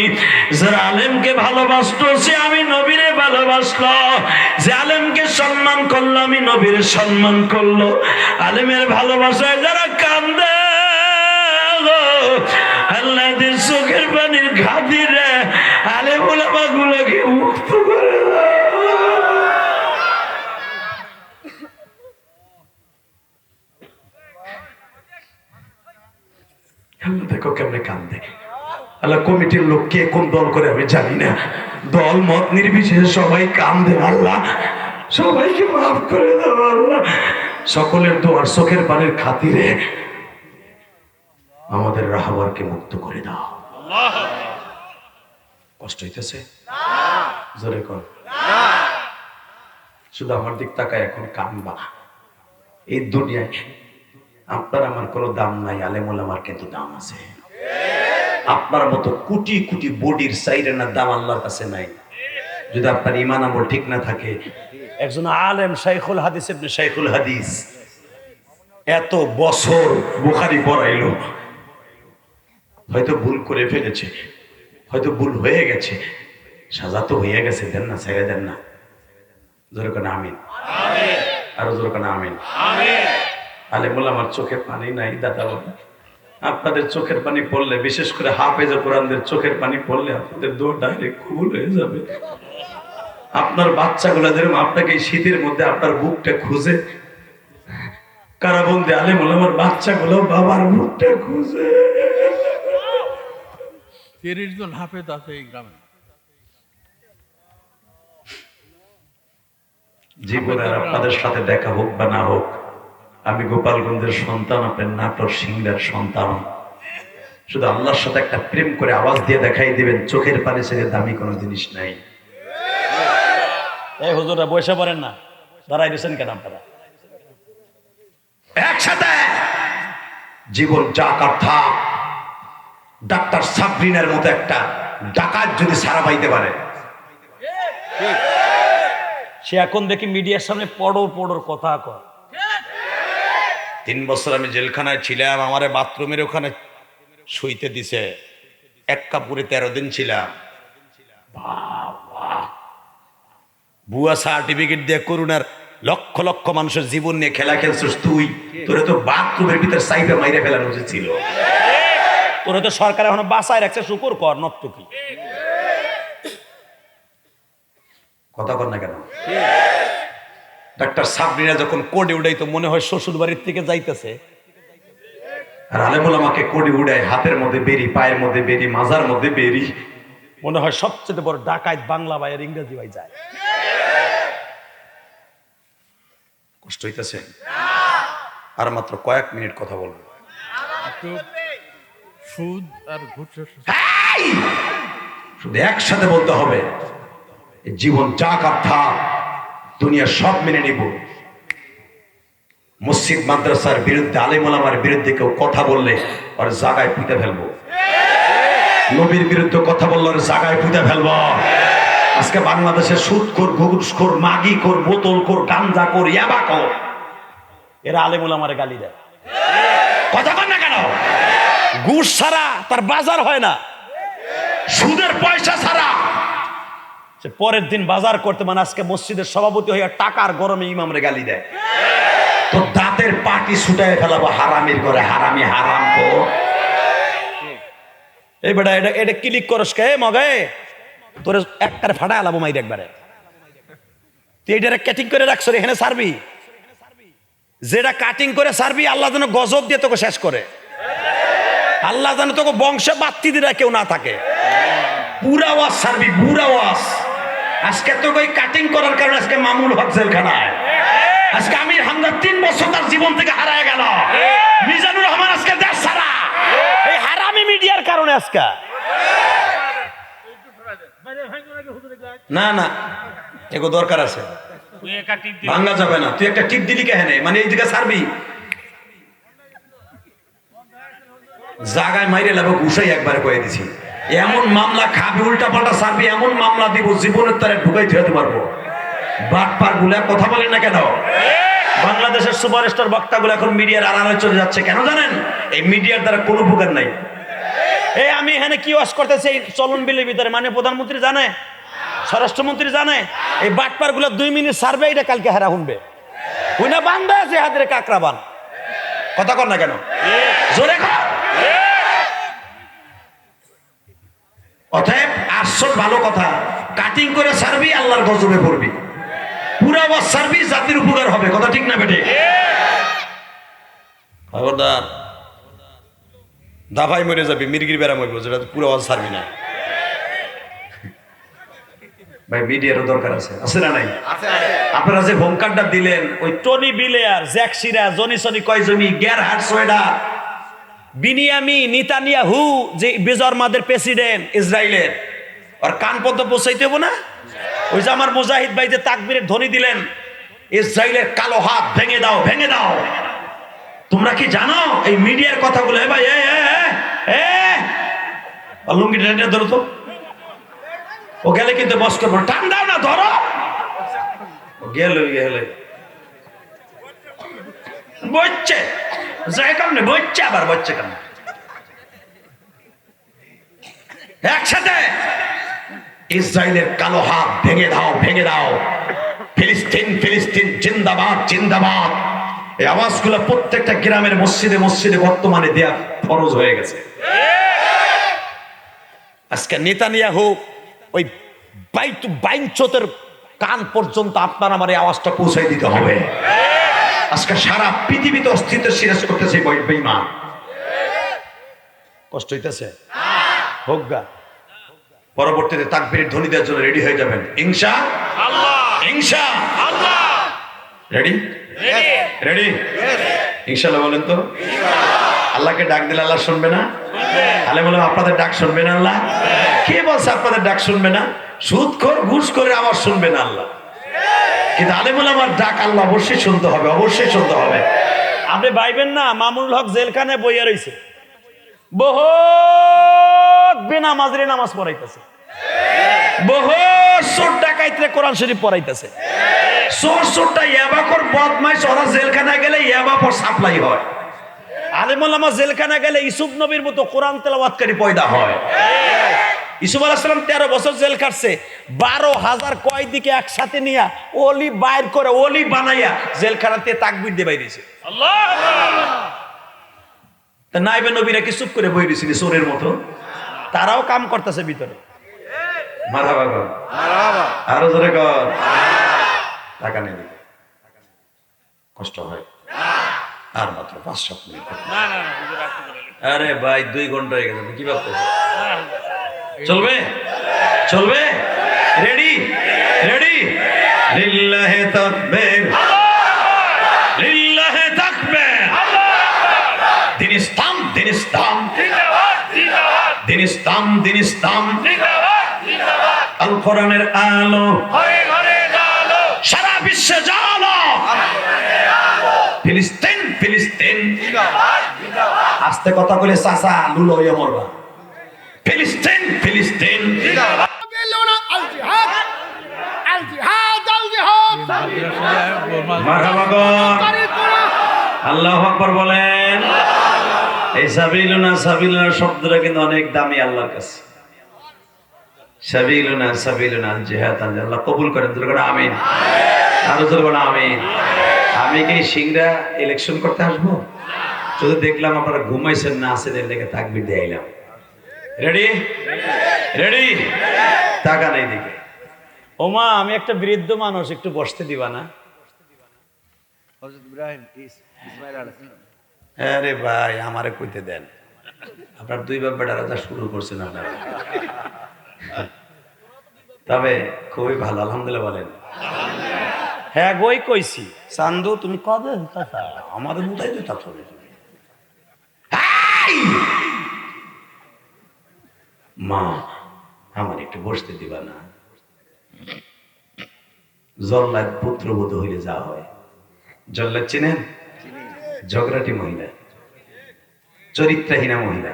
যারা আলেমকে ভালোবাসতো সে আমি নবীরে ভালোবাসলো, যে আলেমকে সম্মান করলো আমি নবীরে সম্মান করলো। আলেমের ভালোবাসায় যারা কান্দে, আল্লাহদের চোখের পানির খাতিরে আলেম ওলামাগুলোকে মুক্ত করে দাও। আল্লাহ দেখো কেমনে কান্দে। আল্লাহ কমিটির লোক কে কোন দল করে আমি জানি না, দল মত নির্বিশেষে সবাই কান্দে। আল্লাহ সবাইকে মাফ করে দাও আল্লাহ। সকলের দোয়ার চোখের পানির খাতিরে আমাদের রাহবারকে মুক্ত করে দাও। কষ্ট হইতেছে? জোরে কর। শুধু আমার দিক তাকায় এখন কানবা। এই দুনিয়ায় আপনার আমার কোনো দাম নাই, আলেমুল আমার কিন্তু দাম আছে। আপনার মতো কোটি কোটি বডির সাইরেনার দাম আল্লাহর কাছে নাই। যদি আপনার ইমান আমল ঠিক না থাকে, একজন আলেম শাইখুল হাদিস ইবনে শাইখুল হাদিস এত বছর বুখারী পড়াইলো, হয়তো ভুল করে ফেলেছে, হয়তো ভুল হয়ে গেছে, সাজা তো হয়ে গেছে, দেন না, ছেড়ে দেন না। জোরে কোন আমিন, আরো জোরে কোন আমিন। আলেমুল আমার চোখের পানি নাই দাদা বাবা, আপনাদের চোখের পানি পড়লে, বিশেষ করে হাফেজ কোরআনদের চোখের পানি পড়লে আপনাদের দোয়া ডাইরেক্ট কবুল হয়ে যাবে। আপনার বাচ্চাগুলা যেরকম আপনাকে এই শীতের মধ্যে আপনার বুকটা খুঁজে, কারাবন্দী আলেমুল আমার বাচ্চাগুলো বাবার বুকটা খুঁজে। 30 জন হাফেজ আছে এই গ্রামে। জীবনের আপনাদের সাথে দেখা হোক বা না হোক, আমি গোপালগঞ্জের সন্তান, আপনার নাটোর সিংড়ার সন্তান। শুধু আল্লাহর সাথে একটা প্রেম করে আওয়াজ দিয়ে দেখাই দিবেন, চোখের পানি ছেড়ে দামি কোনো জিনিস নাই। এই হুজুররা বসে পড়েন না, দাঁড়াই দিয়েছেন কেন আপনারা? একসাথে জীবন যাক আর থাক। ডাক্তার সাবরিনার মতো একটা ডাকাত যদি সারা পাইতে পারে, সে এখন দেখি মিডিয়ার সামনে পড়োর কথা কয়। 3 বছর আমি জেলখানায় ছিলাম, আমার বাথরুমের ওখানে শুইতে দিছে, এক কাপড়ে 13 দিন ছিলাম। ভুয়া সার্টিফিকেট দিয়ে করুণার লক্ষ লক্ষ মানুষের জীবন নিয়ে খেলা খেলছিস তুই। তোরে তো বাথরুমের ভিতরে সাইডে মাইরে ফেলানো উচিত ছিল। তোরা তো সরকার এখনো বাঁচায় রাখছে, শুকুর কর নর্তকী। কথা কর না কেন? ডাক্তার সাবরিনা যখন কোডে উড়াইতো মনে হয় শ্বশুর বাড়ির থেকে যাইতেছে, আর আলেমুল আমাকে কোডে উড়ায়, হাতের মধ্যে বেরি, পায়ের মধ্যে বেরি, মাজার মধ্যে বেরি, মনে হয় সবচেয়ে বড় ডাকাত বাংলা ভাই আর ইংরেজি ভাই যায়। কষ্ট হইতেছে। আর মাত্র কয়েক মিনিট কথা বলবো। একটু সুদ আর ঘুষের এই! শুধু একসাথে বলতে হবে, এই জীবন যাক আর থাক, দুনিয়া সব মেনে নিব। মসজিদ মাদ্রাসার বিরুদ্ধে, আলেম ওলামার বিরুদ্ধে কেউ কথা বললে ওর জায়গায় পুঁতে ফেলবো। নবীর বিরুদ্ধে কথা বললে ওর জায়গায় পুঁতে ফেলবো। আজকে বাংলাদেশের সুদখোর, ঘুষখোর, মাগিখোর, বোতলখোর, গাঞ্জাখোর, ইয়াবাখোর, এরা আলেমুল আমার গালি দেয়। কথা বল না কেন? ঘুষ ছাড়া তার বাজার হয় না, সুদের পয়সা ছাড়া সে পরের দিন বাজার করতে, মানে আজকে মসজিদের সভাপতি হইয়া টাকার গরমে ইমামরে গালি দেয়। তো দাঁতের পাটি ছুটায় ফেলাবো হারামির ঘরে, হারামি হারাম তো। এই বেটা এটা এটা ক্লিক করস কে মগে, তোর একবারে ফাটা আলাবো মাইর একবারে। তুই এটা কাটিং করে রাখছ রে, এখানে সারবি, যেটা কাটিং করে সারবি, আল্লাহ যেন গজব দিয়ে তোকে শেষ করে, আল্লাহ যেন তোকে বংশে বাত্তি দিরা কেউ না থাকে। পুরা ওয়াজ সারবি, পুরা ওয়াজ। আজকে তো ওই কাটিং করার কারণে আজকে মামুল হক জেলখানায়। আজকে আমির হামজা 3 বছর তার জীবন থেকে হারায় গেল। মিজানুর রহমান আজকে দেশ ছাড়া, এই হারামি মিডিয়ার কারণে আজকে। না না, এগো দরকার আছে, ভাঙ্গা যাবে না। তুই একটা টিপ দিলি কেন? মানে এই দিকে সারবি, জাগায় মাইরে লাগবে, ঘুষাই একবারে কয়ে দিছি। এমন মামলা খাবি, উল্টা পাল্টা সারবি, এমন মামলা দিব জীবনের তারে ঢুকাই ধুয়াতে পারবো। বাটপার গুলা কথা বলেন না কেন? বাংলাদেশের সুপারস্টার বক্তাগুলো এখন মিডিয়ার আড়ালে চলে যাচ্ছে কেন জানেন? এই মিডিয়ার দ্বারা কোনো উপকার নাই। এই আমি এখানে কি ওয়াজ করতেছি এই চলন বিলের ভিতরে, মানে প্রধানমন্ত্রী জানে, স্বরাষ্ট্রমন্ত্রী জানে, এই বাটপার গুলো 2 মিনিট সার্ভে, এটা কালকে হারা শুনবে। হুই না বান্ধা আছে হাতের কাকড়া বান। কথা কর না কেন? জোরে কর। অতএব আসল ভালো কথা, কাটিং করে সারবি, আল্লাহর গজবে পড়বি। পুরা ওয়াজ সারবি, জাতির উপকার হবে। কথা ঠিক না বেটে? খবরদার, দাভাই মরে যাবি, মির্গির বেড়া মরবো, যেটা পুরা ওয়াজ সারবি না। ভাই মিডিয়ারও দরকার আছে, আছে না নাই? আপনারা যে হোম কার্ডটা দিলেন, ওই টনি বিলেয়ার, জ্যাক সিরা, জনি সনি কয়জমি, গেরহার্ড সোয়েডার, বিনিয়ামি নেতানিয়াহু, যে বেজরমাদের প্রেসিডেন্ট ইসরায়েলের, আর কান পর্যন্ত পৌঁছাইতে হবো না? ওই যে আমার মুজাহিদ ভাই যে তাকবীরের ধ্বনি দিলেন, ইসরায়েলের কালো হাত ভেঙে দাও, ভেঙে দাও। তোমরা কি জানো এই মিডিয়ার কথাগুলো? ভাই আর লুঙ্গি টেনে ধরো তো, ও গেলে কিন্তু বস করবো, টান দাও না, ধরো। গেল বসছে, যাই কেমনে বসছে, আবার বসছে কেন একসাথে। ইসরায়েলের কালো হাত ভেঙে দাও, ভেঙে দাও। ফিলিস্তিন, ফিলিস্তিন জিন্দাবাদ, জিন্দাবাদ। এই আওয়াজগুলো প্রত্যেকটা গ্রামের মসজিদে মসজিদে বর্তমানে দেয়া ফরজ হয়ে গেছে। আজকে নেতানিয়াহু ওই বাইঞ্চোতের কান পর্যন্ত আপনার আমার এই আওয়াজটা পৌঁছাই দিতে হবে। আজকে সারা পৃথিবীতে অস্তিত্ব সিরাজ করতেছে বেঈমান। কষ্ট হইতেছে, হোক গা। পরবর্তীতে তাকবীরের ধ্বনি দেওয়ার জন্য রেডি হয়ে যাবেন ইনশাআল্লাহ, ইনশাআল্লাহ। রেডি রেডি ইনশাআল্লাহ বলেন তো। আল্লাহকে ডাক দিলে আল্লাহ শুনবে না? তাহলে বললাম আপনাদের ডাক শুনবে না আল্লাহ? কে বলছে আপনাদের ডাক শুনবে না? সুদখোর ঘুষখোরের আওয়াজ শুনবে না আল্লাহ, কিন্তু আলেমুল আমার ডাক আল্লাহ অবশ্যই শুনতে হবে, অবশ্যই শুনতে হবে। আপনি ভাইবেন না মামুনুল হক জেলখানায় বইয়া রইছে, বহুত বেনামাজরে নামাজ পড়াইতেছে, বহুত চোর ডাকাইতরে কোরআন শরীফ পড়াইতেছে। চোরটা ইয়াবাকর বদমাইশ, ওরা জেলখানায় গেলে ইয়াবা পর সাপ্লাই হয়। আলেমুল আমা জেলখানা গেলে ইসুফ নবীর মতো কোরআন তেলাওয়াতকারী পয়দা হয়। ইসুফ আলাইহিস সালাম 13 বছর জেল কাটছে, 12,000 কয়েদিকে একসাথে নিয়ে ওলি বাইর করে ওলি বানাইয়া জেলখানাতে তাকবীর দিয়ে বাইরেছে। তা নাইবে নবীরা কি চুপ করে বই দিয়েছিল চোরের মতো? তারাও কাম করতেছে ভিতরে। মারহাবা কর, আরো জোরে কর। টাকা নেই, কষ্ট হয়। আর মাত্র 5-7 মিনিট। আরে ভাই 2 ঘন্টা হয়ে গেছে, কি ভাবতেছ? চলবে চলবে। Ready ready. লিল্লাহি তাকবীর, লিল্লাহি তাকবীর। দিন ইসলাম, দিন ইসলাম, দিন ইসলাম, দিন ইসলাম। আল কোরআনের আলো সারা বিশ্বে জানো। ফিলিস্তিন, ফিলিস্তিন। আস্তে কথা বলে চাচা লুলো হয়ে মরবা। ফিলিস্তিন, ফিলিস্তিন। মারহাবা গো। আল্লাহু আকবার বলেন। এই সাবিলুনা, সাবিলুনা শব্দটা কিন্তু অনেক দামি আল্লাহর কাছে। সাবিলুনা, সাবিলুনা জিহাদ, আল্লাহ কবুল করেন। জোরে আমিন, আরো জোরে বলেন আমিন। আমি কি সিংড়া ইলেকশন করতে আসবো? শুধু দেখলাম আপনারা ঘুমাইছেন না, আছেন, এর লেগে তাকবীর দিয়ে আইলাম। Ready ready. টাকা নেই দিকে। ওমা আমি একটা বৃদ্ধ মানুষ, একটু বসতে দিবা না? আরে ভাই আমারে কইতে দেন, আপনার 2 বাপ বেটা রাজা শুরু করছেন আপনারা। তবে খুবই ভালো, আলহামদুলিল্লাহ বলেন। হ্যাঁ গই কইছি। চান্দু তুমি কবে আমাদের মুদাই দিতা চলে মা, আমার একটু বসতে দিবা না? জল্লাদ পুত্রবধূ হইলে যা হয়। জল্লাদ চিনেন? ঝগড়াটি মহিলা, চরিত্রহীনা মহিলা।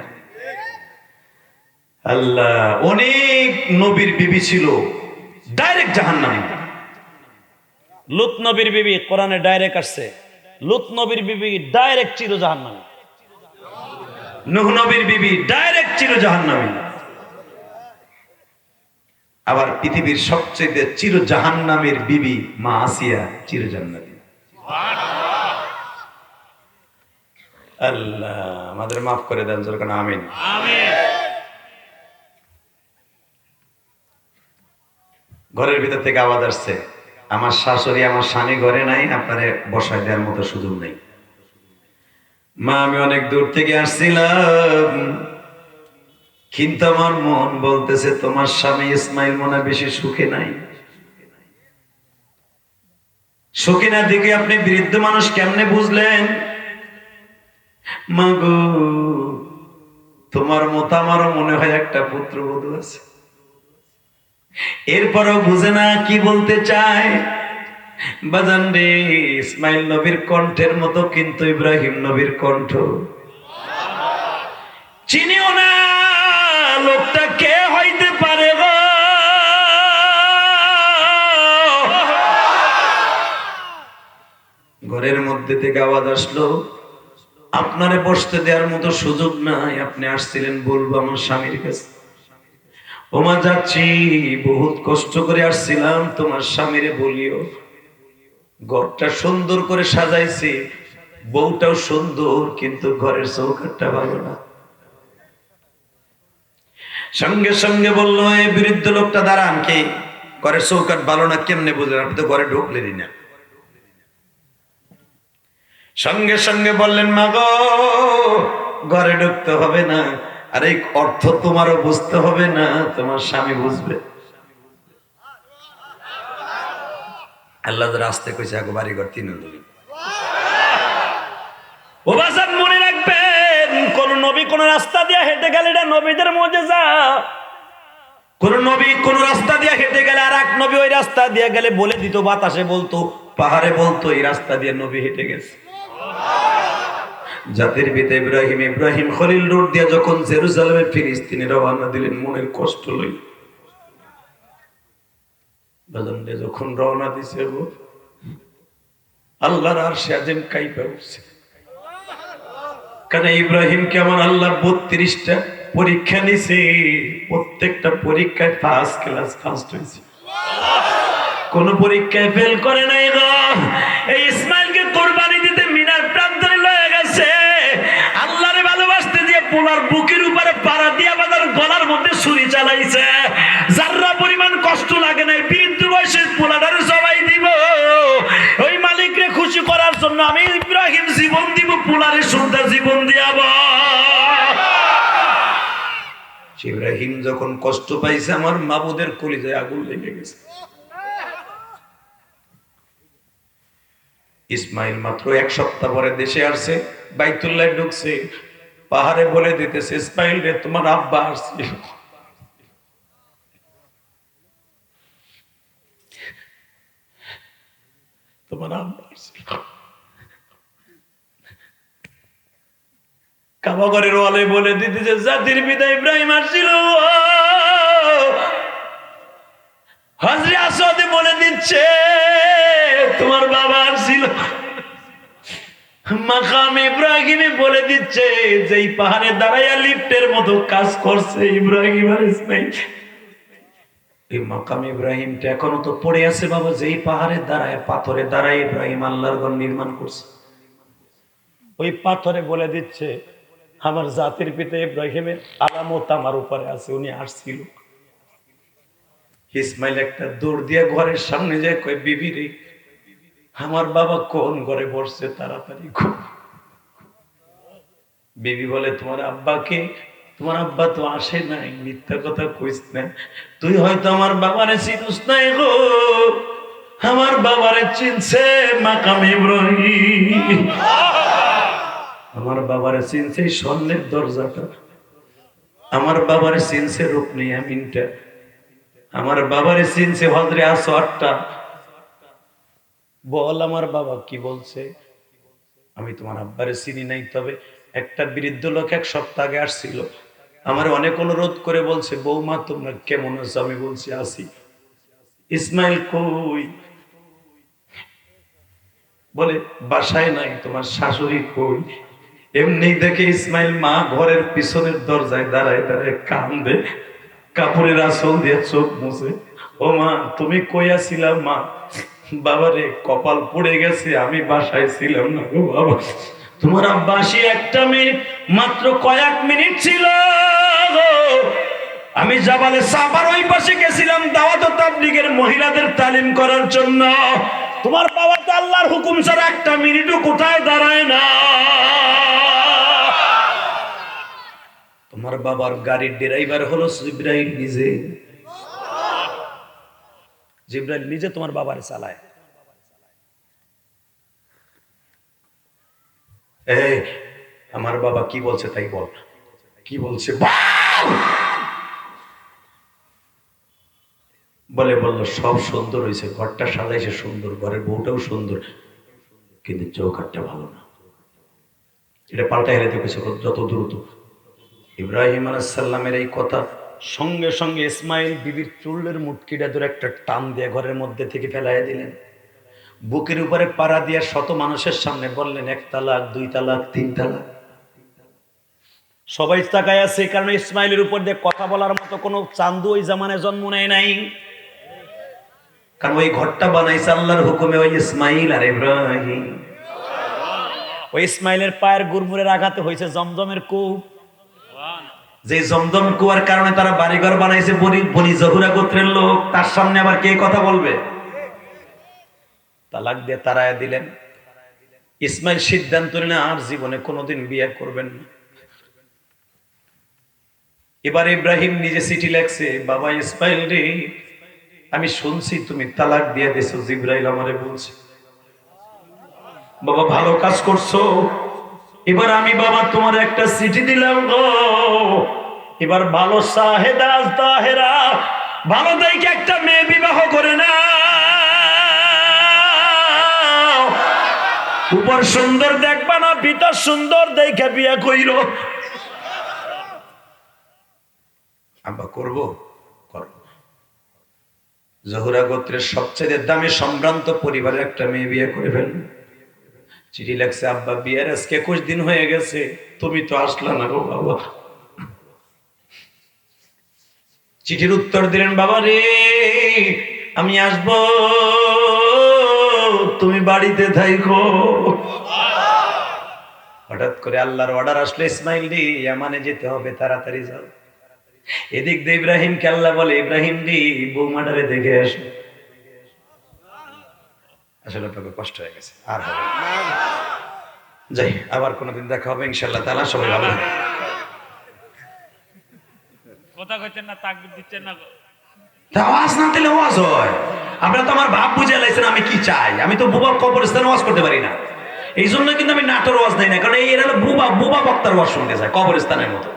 আল্লাহ, অনেক নবীর বিবি ছিল ডাইরেক্ট জাহান্নামী। লুত নবীর বিবি কোরআনে ডাইরেক্ট আসছে, লুত নবীর বিবি ডাইরেক্ট চির জাহান্নামী। নূহ নবীর বিবি ডাইরেক্ট চির জাহান্নামী। আবার পৃথিবীর সবচেয়ে চির জাহান্নামের বিবি মা আসিয়া চির জান্নাতি। আল্লাহ আমাদের মাফ করে দেন, জোরে বলেন আমিন। ঘরের ভিতর থেকে আওয়াজ আসছে, আমার শাশুড়ি আমার স্বামী ঘরে নাই, আপনারে বসায় দেওয়ার মতো সুযোগ নেই। মা আমি অনেক দূর থেকে আসছিলাম, কিন্তু আমার মন বলতেছে তোমার স্বামী ইসমাইল মনে বেশি সুখে নাই। সুখে না দেখে আপনি বৃদ্ধ মানুষ কেমনে বুঝলেন? মাগো তোমার মতো আমারও মনে হয় একটা পুত্রবধূ আছে, এরপরও বুঝে না কি বলতে চায়। বাজান রে, ইসমাইল নবীর কণ্ঠের মতো কিন্তু ইব্রাহিম নবীর কণ্ঠ চিনিও না। লোকটা কে হইতে পারে গো? ঘরের মধ্যে থেকে আওয়াজ আসলো, আপনারে বসতে দেওয়ার মতো সুযোগ নাই, আপনি আসছিলেন বলবো আমার স্বামীর কাছে। ওমা যাচ্ছি, বহুত কষ্ট করে আসছিলাম, তোমার স্বামীরে বলিও ঘরটা সুন্দর করে সাজাইছি, বউটাও সুন্দর, কিন্তু ঘরের চৌকাঠটা ভালো না। সঙ্গে সঙ্গে বললো, এই বৃদ্ধ লোকটা দাঁড়ান, কি ঘরের চৌকাঠ ভালো না কেমনে বুঝলেন? আপনি তো ঘরে ঢুকলেনই না। সঙ্গে সঙ্গে বললেন, মা গো, ঘরে ঢুকতে হবে না, আর এই অর্থ তোমারও বুঝতে হবে না, তোমার স্বামী বুঝবে। আল্লাহ রাস্তে কইছে আগে বাড়ি ঘর তিন। ও বাজান, মনে রাখবেন, কোন নবী কোন রাস্তা দিয়ে হেঁটে গেলে এটা নবীদের মুজিজা। কোন নবী কোন রাস্তা দিয়ে হেঁটে গেলে আর এক নবী ওই রাস্তা দিয়ে গেলে বলে দিত, বাতাসে বলতো, পাহাড়ে বলতো এই রাস্তা দিয়ে নবী হেঁটে গেছে। জাতির পিতা ইব্রাহিম খলিল রোড দিয়ে যখন জেরুজালেমে ফিলিস্তিনে রওনা দিলেন, মনের কষ্ট লই বাজান রে, যখন রওনা দিছে গো, আল্লাহর আরশে আজিম কাইপা উঠছে। কারণ ইব্রাহিমকে আমার আল্লাহ 32টা পরীক্ষা নিছে, প্রত্যেকটা পরীক্ষায় ফার্স্ট ক্লাস ফার্স্ট হয়েছে, কোন পরীক্ষায় ফেল করে নাই গো। এই ইসমাইলকে কোরবানি দিতে মিনার প্রান্তরে লয়ে গেছে, আল্লাহরে ভালোবাসতে দিয়ে পোলার বুকের উপরে পাড়া দিয়ে বাজার গলার মধ্যে ছুরি চালাইছে। যাররা পরিমাণ কষ্ট লাগে নাই, বৃদ্ধ বয়সের পোলাটারে সবাই দিব। ওই মালিকরে খুশি করার জন্য আমি ইব্রাহিম জীবন দিব, পোলারে সুন্দর জীবন দিয়াব। ইব্রাহিম যখন কষ্ট পাইছে, আমার মাবুদের কলিজায় আগুন লেগে গেছে। ইসমাইল মাত্র 1 সপ্তাহ পরে দেশে আসছে, বাইতুল্লাহ ঢুকছে, পাহাড়ে বলে দিতেছে, ইসমাইল রে, তোমার আব্বা আসছিল। তোমার আব্বা আসছিল। কাবাগরের ওয়ালে বলে দিতেছে, জাতির পিতা ইব্রাহিম আসছিল। হযরত আসাদ বলে দিচ্ছে, তোমার বাবা আসছিল। মাকাম ইব্রাহিমে বলে দিচ্ছে, যেই পাহাড়ে দাঁড়াইয়া লিফটের মতো কাজ করছে ইব্রাহিম আর ইসমাইল। এই মাকাম ইব্রাহিমটা এখনো তো পড়ে আছে বাবা, যেই পাহাড়ে দাঁড়ায়, পাথরে দাঁড়ায় ইব্রাহিম আল্লাহর ঘর নির্মাণ করছে। ওই পাথরে বলে দিচ্ছে, আমার জাতির পিতা ইব্রাহিমের আলামত আমার উপরে আছে, উনি আসছিল। ইসমাইল একটা দৌড় দিয়ে ঘরের সামনে যায়, কয়, বিবি রে, আমার বাবা কোন ঘরে বসছে, তাড়াতাড়ি খুব। বিবি বলে, তোমার আব্বাকে? তোমার আব্বা তো আসে নাই, মিথ্যা কথা কইস না, তুই হয়তো আমার বাবারে চিনিস নাই গো। আমার বাবারে চিনছে মাকাম ইব্রাহিম, আমার বাবারে চিনছে স্বর্ণের দরজাটা, আমার বাবারে চিনছে রুকনি আমিনটা, আমার বাবারে চিনছে হযরত আসওয়াদটা। বল আমার বাবা কি বলছে? আমি তোমার আব্বারে চিনি নাই, তবে একটা বৃদ্ধ লোক 1 সপ্তাহ আগে আসছিল, আমার অনেক অনুরোধ করে বলছে, বৌমা তোমরা কেমন আছো? আমি বলছি আছি। ইসমাইল কই? বলে বাসায় নাই। তোমার শাশুড়ি কই? এমনি দেখে ইসমাইল মা ঘরের পিছনের দরজায় দাঁড়ায় দাঁড়ায় কান্দে, কাপড়ের আঁচল দিয়ে চোখ মুছে। ও মা, তুমি কই আছিলা মা? বাবারে, কপাল পড়ে গেছে, আমি বাসায় ছিলাম না গো বাবা। তোমার আব্বা আসি 1টা মিনিট, মাত্র কয়েক মিনিট ছিল গো। আমি জাবালে সাফার ওই পাশে গেছিলাম দাওয়াত ও তাবলীগের মহিলাদের তালিম করার জন্য। তোমার বাবা তো আল্লাহর হুকুম ছাড়া 1টা মিনিটও কোথায় দাঁড়ায় না। তোমার বাবার গাড়ির ড্রাইভার হলো জিবরাইল নিজে। জিবরাইল নিজে তোমার বাবারে চালায়। এই, আমার বাবা কি বলছে তাই বল। কি বলছে বলে, বলল সব সুন্দর হয়েছে, ঘরটা সাজাইছে সুন্দর, ঘরের বউটাও সুন্দর, কিন্তু চৌকাঠটা ভালো না। এটা পাল্টা হেলে দেখেছে যত দ্রুত। ইব্রাহিম আলাইহিস সালামের এই কথা সঙ্গে সঙ্গে ইসমাইল বিবির চুলের মুটকিটা ধরে একটা টান দিয়ে ঘরের মধ্যে থেকে ফেলাইয়া দিলেন। বুকের উপরে পাড়া দিয়ে শত মানুষের সামনে বললেন, 1 তালাক, 2 তালাক, 3 তালাক। সবাই তাকায় আছে, কারণ ইসমাইলের উপর দিয়ে কথা বলার মতো কোনো চান্দু ওই জামানায় জন্ম নেয় নাই। কারণ ওই ঘরটা বানাইছে আল্লাহর হুকুমে ওই ইসমাইল আর ইব্রাহিম। ওই ইসমাইলের পায়ের গুরমুরের আঘাতে হয়েছে জমজমের কূপ। যে জমজম কুয়ার কারণে তারা বাড়িঘর বানাইছে বনি জহুরা গোত্রের লোক, তার সামনে আবার কে কথা বলবে? তালাক দিয়ে তারায়া দিলেন। ইসমাইল সিদ্ধান্ত নিলেন আর জীবনে কোনোদিন বিয়ে করবেন না। এবার ইব্রাহিম নিজে চিঠি লেখছে, বাবা ইসমাইল রে, আমি শুনছি তুমি তালাক দিয়ে দিছো, জিবরাইল আমারে বলছে। বাবা ভালো কাজ করছো। এবার আমি বাবা তোমার একটা চিঠি দিলাম গো, এবার ভালো সাহেদা তাহেরা ভালো দেখে একটা মেয়ে বিবাহ করে না, উপর সুন্দর দেখবা না, ভিতর সুন্দর দেখে বিয়ে কইরো। আব্বা করবো, করবো। জহুরা গোত্রের সবচেয়ে দামি সম্ভ্রান্ত পরিবারের একটা মেয়ে বিয়ে করে ফেলল। চিঠি লেখছে, আব্বা বিয়ের আজকে 21 দিন হয়ে গেছে, তুমি তো আসলা না গো বাবা। চিঠির উত্তর দিলেন, বাবা রে আমি আসব, তুমি বাড়িতে থাইকো। হঠাৎ করে আল্লাহর অর্ডার আসলে, ইসমাইল রে ইয়ামানে যেতে হবে, তাড়াতাড়ি যাও। এদিক দিয়ে ইব্রাহিমকে আল্লাহ বলে, ইব্রাহিম রে বৌমাটারে দেখে আসো। আসলে আপনাকে কষ্ট হয়ে গেছে, আর হবে না। যাই, আবার কোনোদিন দেখা হবে ইনশাআল্লাহ তাআলা। সবাই ভালো থাকবেন। কথা কইতেন না, তাকবীর দিচ্ছেন না গো। তা ওয়াজ না দিলে ওয়াজ হয়? আপনারা তো আমার ভাব বুঝে লাইছেন আমি কি চাই। আমি তো বুবা কবরস্থানে ওয়াজ করতে পারি না, এই জন্য কিন্তু আমি নাটোর ওয়াজ দেই না, কারণ এরা হলো বুবা বক্তার ওয়াজ শুনতে চায় কবরস্থানের মতো।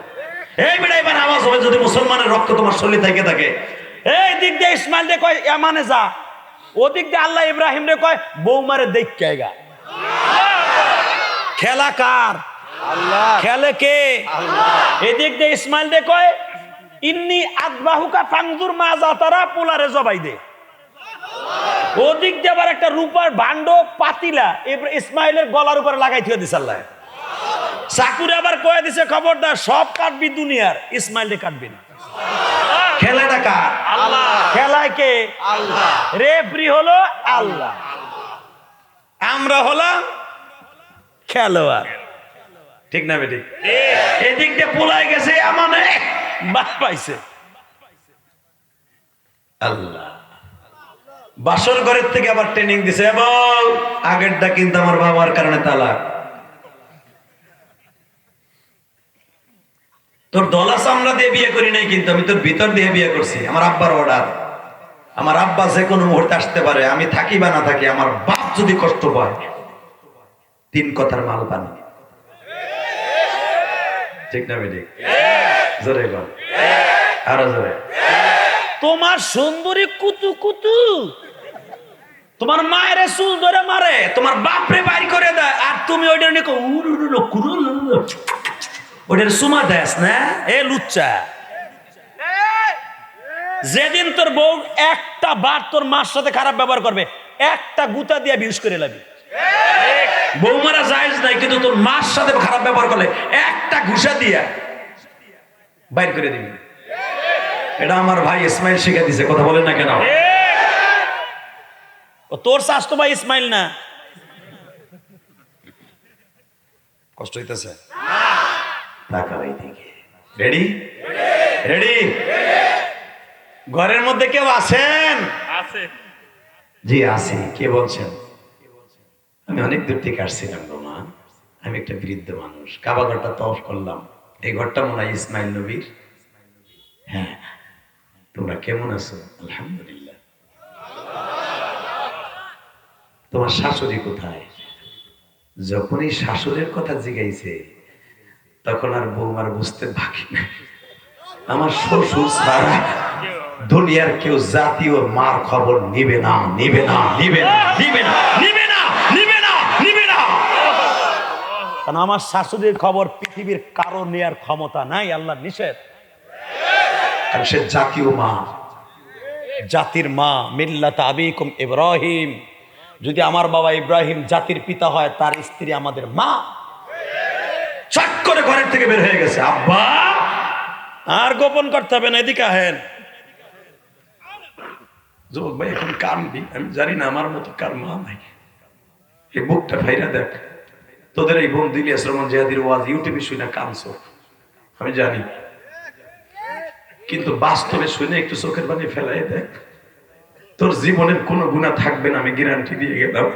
এই বেটা এবার আওয়াজ হবে যদি মুসলমানের রক্ত তোমার শরীরে থেকে থাকে। এই দিক দিয়ে ইসমাইল রে কয় ইয়ামানে যা, ওদিক দিয়ে আল্লাহ ইব্রাহিম রে কয় বৌমারে দেখকে গা। খেলা কার? আল্লাহ। খেলে কে? আল্লাহ। এদিক দিয়ে ইসমাইল রে কয় ইন্নি আদবাহুকা ফাংজুর মা জাতারা, পোলারে জবাই দে। ওদিক দিয়ে আবার একটা রূপার ভান্ড পাতিলা ইসমাইলের গলার উপরে লাগাই থিয়ে দিছে আল্লাহ। চাকুরে আবার কয়ে দিছে, খবরদার সব কাটবি দুনিয়ার, ইসমাইল রে কাটবি না। খেলাটা কার? আল্লাহ। খেলায় কে? আল্লাহ। রেফারি হলো আল্লাহ, আমরা হলাম খেলোয়াড়। ঠিক না বেটি? এদিক দিয়ে পোলাই গেছে, মানে বাপ পাইছে আল্লাহ। বাসর ঘরের থেকে আবার ট্রেনিং দিছে, এবং আগেরটা কিন্তু আমার বাবার কারণে তালাক। তোর দলা চামড়া দিয়ে বিয়ে করি নাই, কিন্তু আমি তোর ভিতর দিয়ে বিয়ে করছি। আমার আব্বার অর্ডার, আমার আব্বা যে কোনো মুহূর্তে আসতে পারে, আমি থাকি বা না থাকি, আমার বাপ যদি কষ্ট পায় 3 কথার মাল পানি। ঠিক না বেটি? জোরে বল, আরো জোরে। তোমার সুন্দরী কুতু কুতু তোমার মায়ের চুল ধরে মারে, তোমার বাপরে বাইর করে দেয়, আর তুমি ওইটার নিয়ে ওইটার সুমা দেস না। এ লুচ্চা, যেদিন তোর বউ একটা বার তোর মার সাথে খারাপ ব্যবহার করবে, একটা গুতা দিয়ে বিউজ করে লাবি। বৌমারা জায়েজ নাই, কিন্তু তোর মার সাথে খারাপ ব্যবহার করলে একটা ঘুষা দিয়া বাইর করে দিবি। এটা আমার ভাই ইসমাইল শিখে দিছে, কথা বলেন না কেন? তোর স্বাস্থ্য ভাই ইসমাইল না। কষ্ট হইতেছে? রেডি? রেডি? ঘরের মধ্যে কেউ আছেন? আছে। জি আছি। কে বলছেন? আমি অনেক দূর থেকে আসছিলাম গো মা, আমি একটা বৃদ্ধ মানুষ, কাবা ঘরটা তওয়াফ করলাম। এই ঘরটা মনে হয় ইসমাইল নবীর। হ্যাঁ, তোমরা কেমন আছো? আলহামদুলিল্লাহ। তোমার শাশুড়ি কোথায়? যখনই শাশুড়ির কথা জিগাইছে, তখন আর বৌমার বুঝতে বাকি নাই, আমার শ্বশুর ছাড়া দুনিয়ার কেউ জাতীয় মার খবর নিবে না, নিবে না, নিবে না, নিবে না, নিবে না, নিবে না, নিবে না। কারণ আমার শাশুড়ির খবর পৃথিবীর কারো নেয়ার ক্ষমতা নাই, আল্লাহ নিষেধ। কারণ সে জাতীয় মা, জাতির মা, মিল্লাত আবিকুম ইব্রাহিম। যদি আমার বাবা ইব্রাহিম জাতির পিতা হয়, তার স্ত্রী আমাদের মা। চট করে ঘরের থেকে বের হয়ে গেছে, আব্বা। আর গোপন করতে হবে না, এদিকে আহেন। যুবক ভাই এখন কানবি, আমি জানি না আমার মতো কার মা নাই। এই বুকটা ফাইরা দেখ, তোদের এই বোন ইলিয়াস রহমান জিহাদির ওয়াজ ইউটিউবে শুনে কানছো, আমি জানি, কিন্তু বাস্তবে শুনে একটু চোখের পানি ফেলাই দেখ, তোর জীবনের কোনো গুনাহ থাকবে না, আমি গ্যারান্টি দিয়ে গেলাম।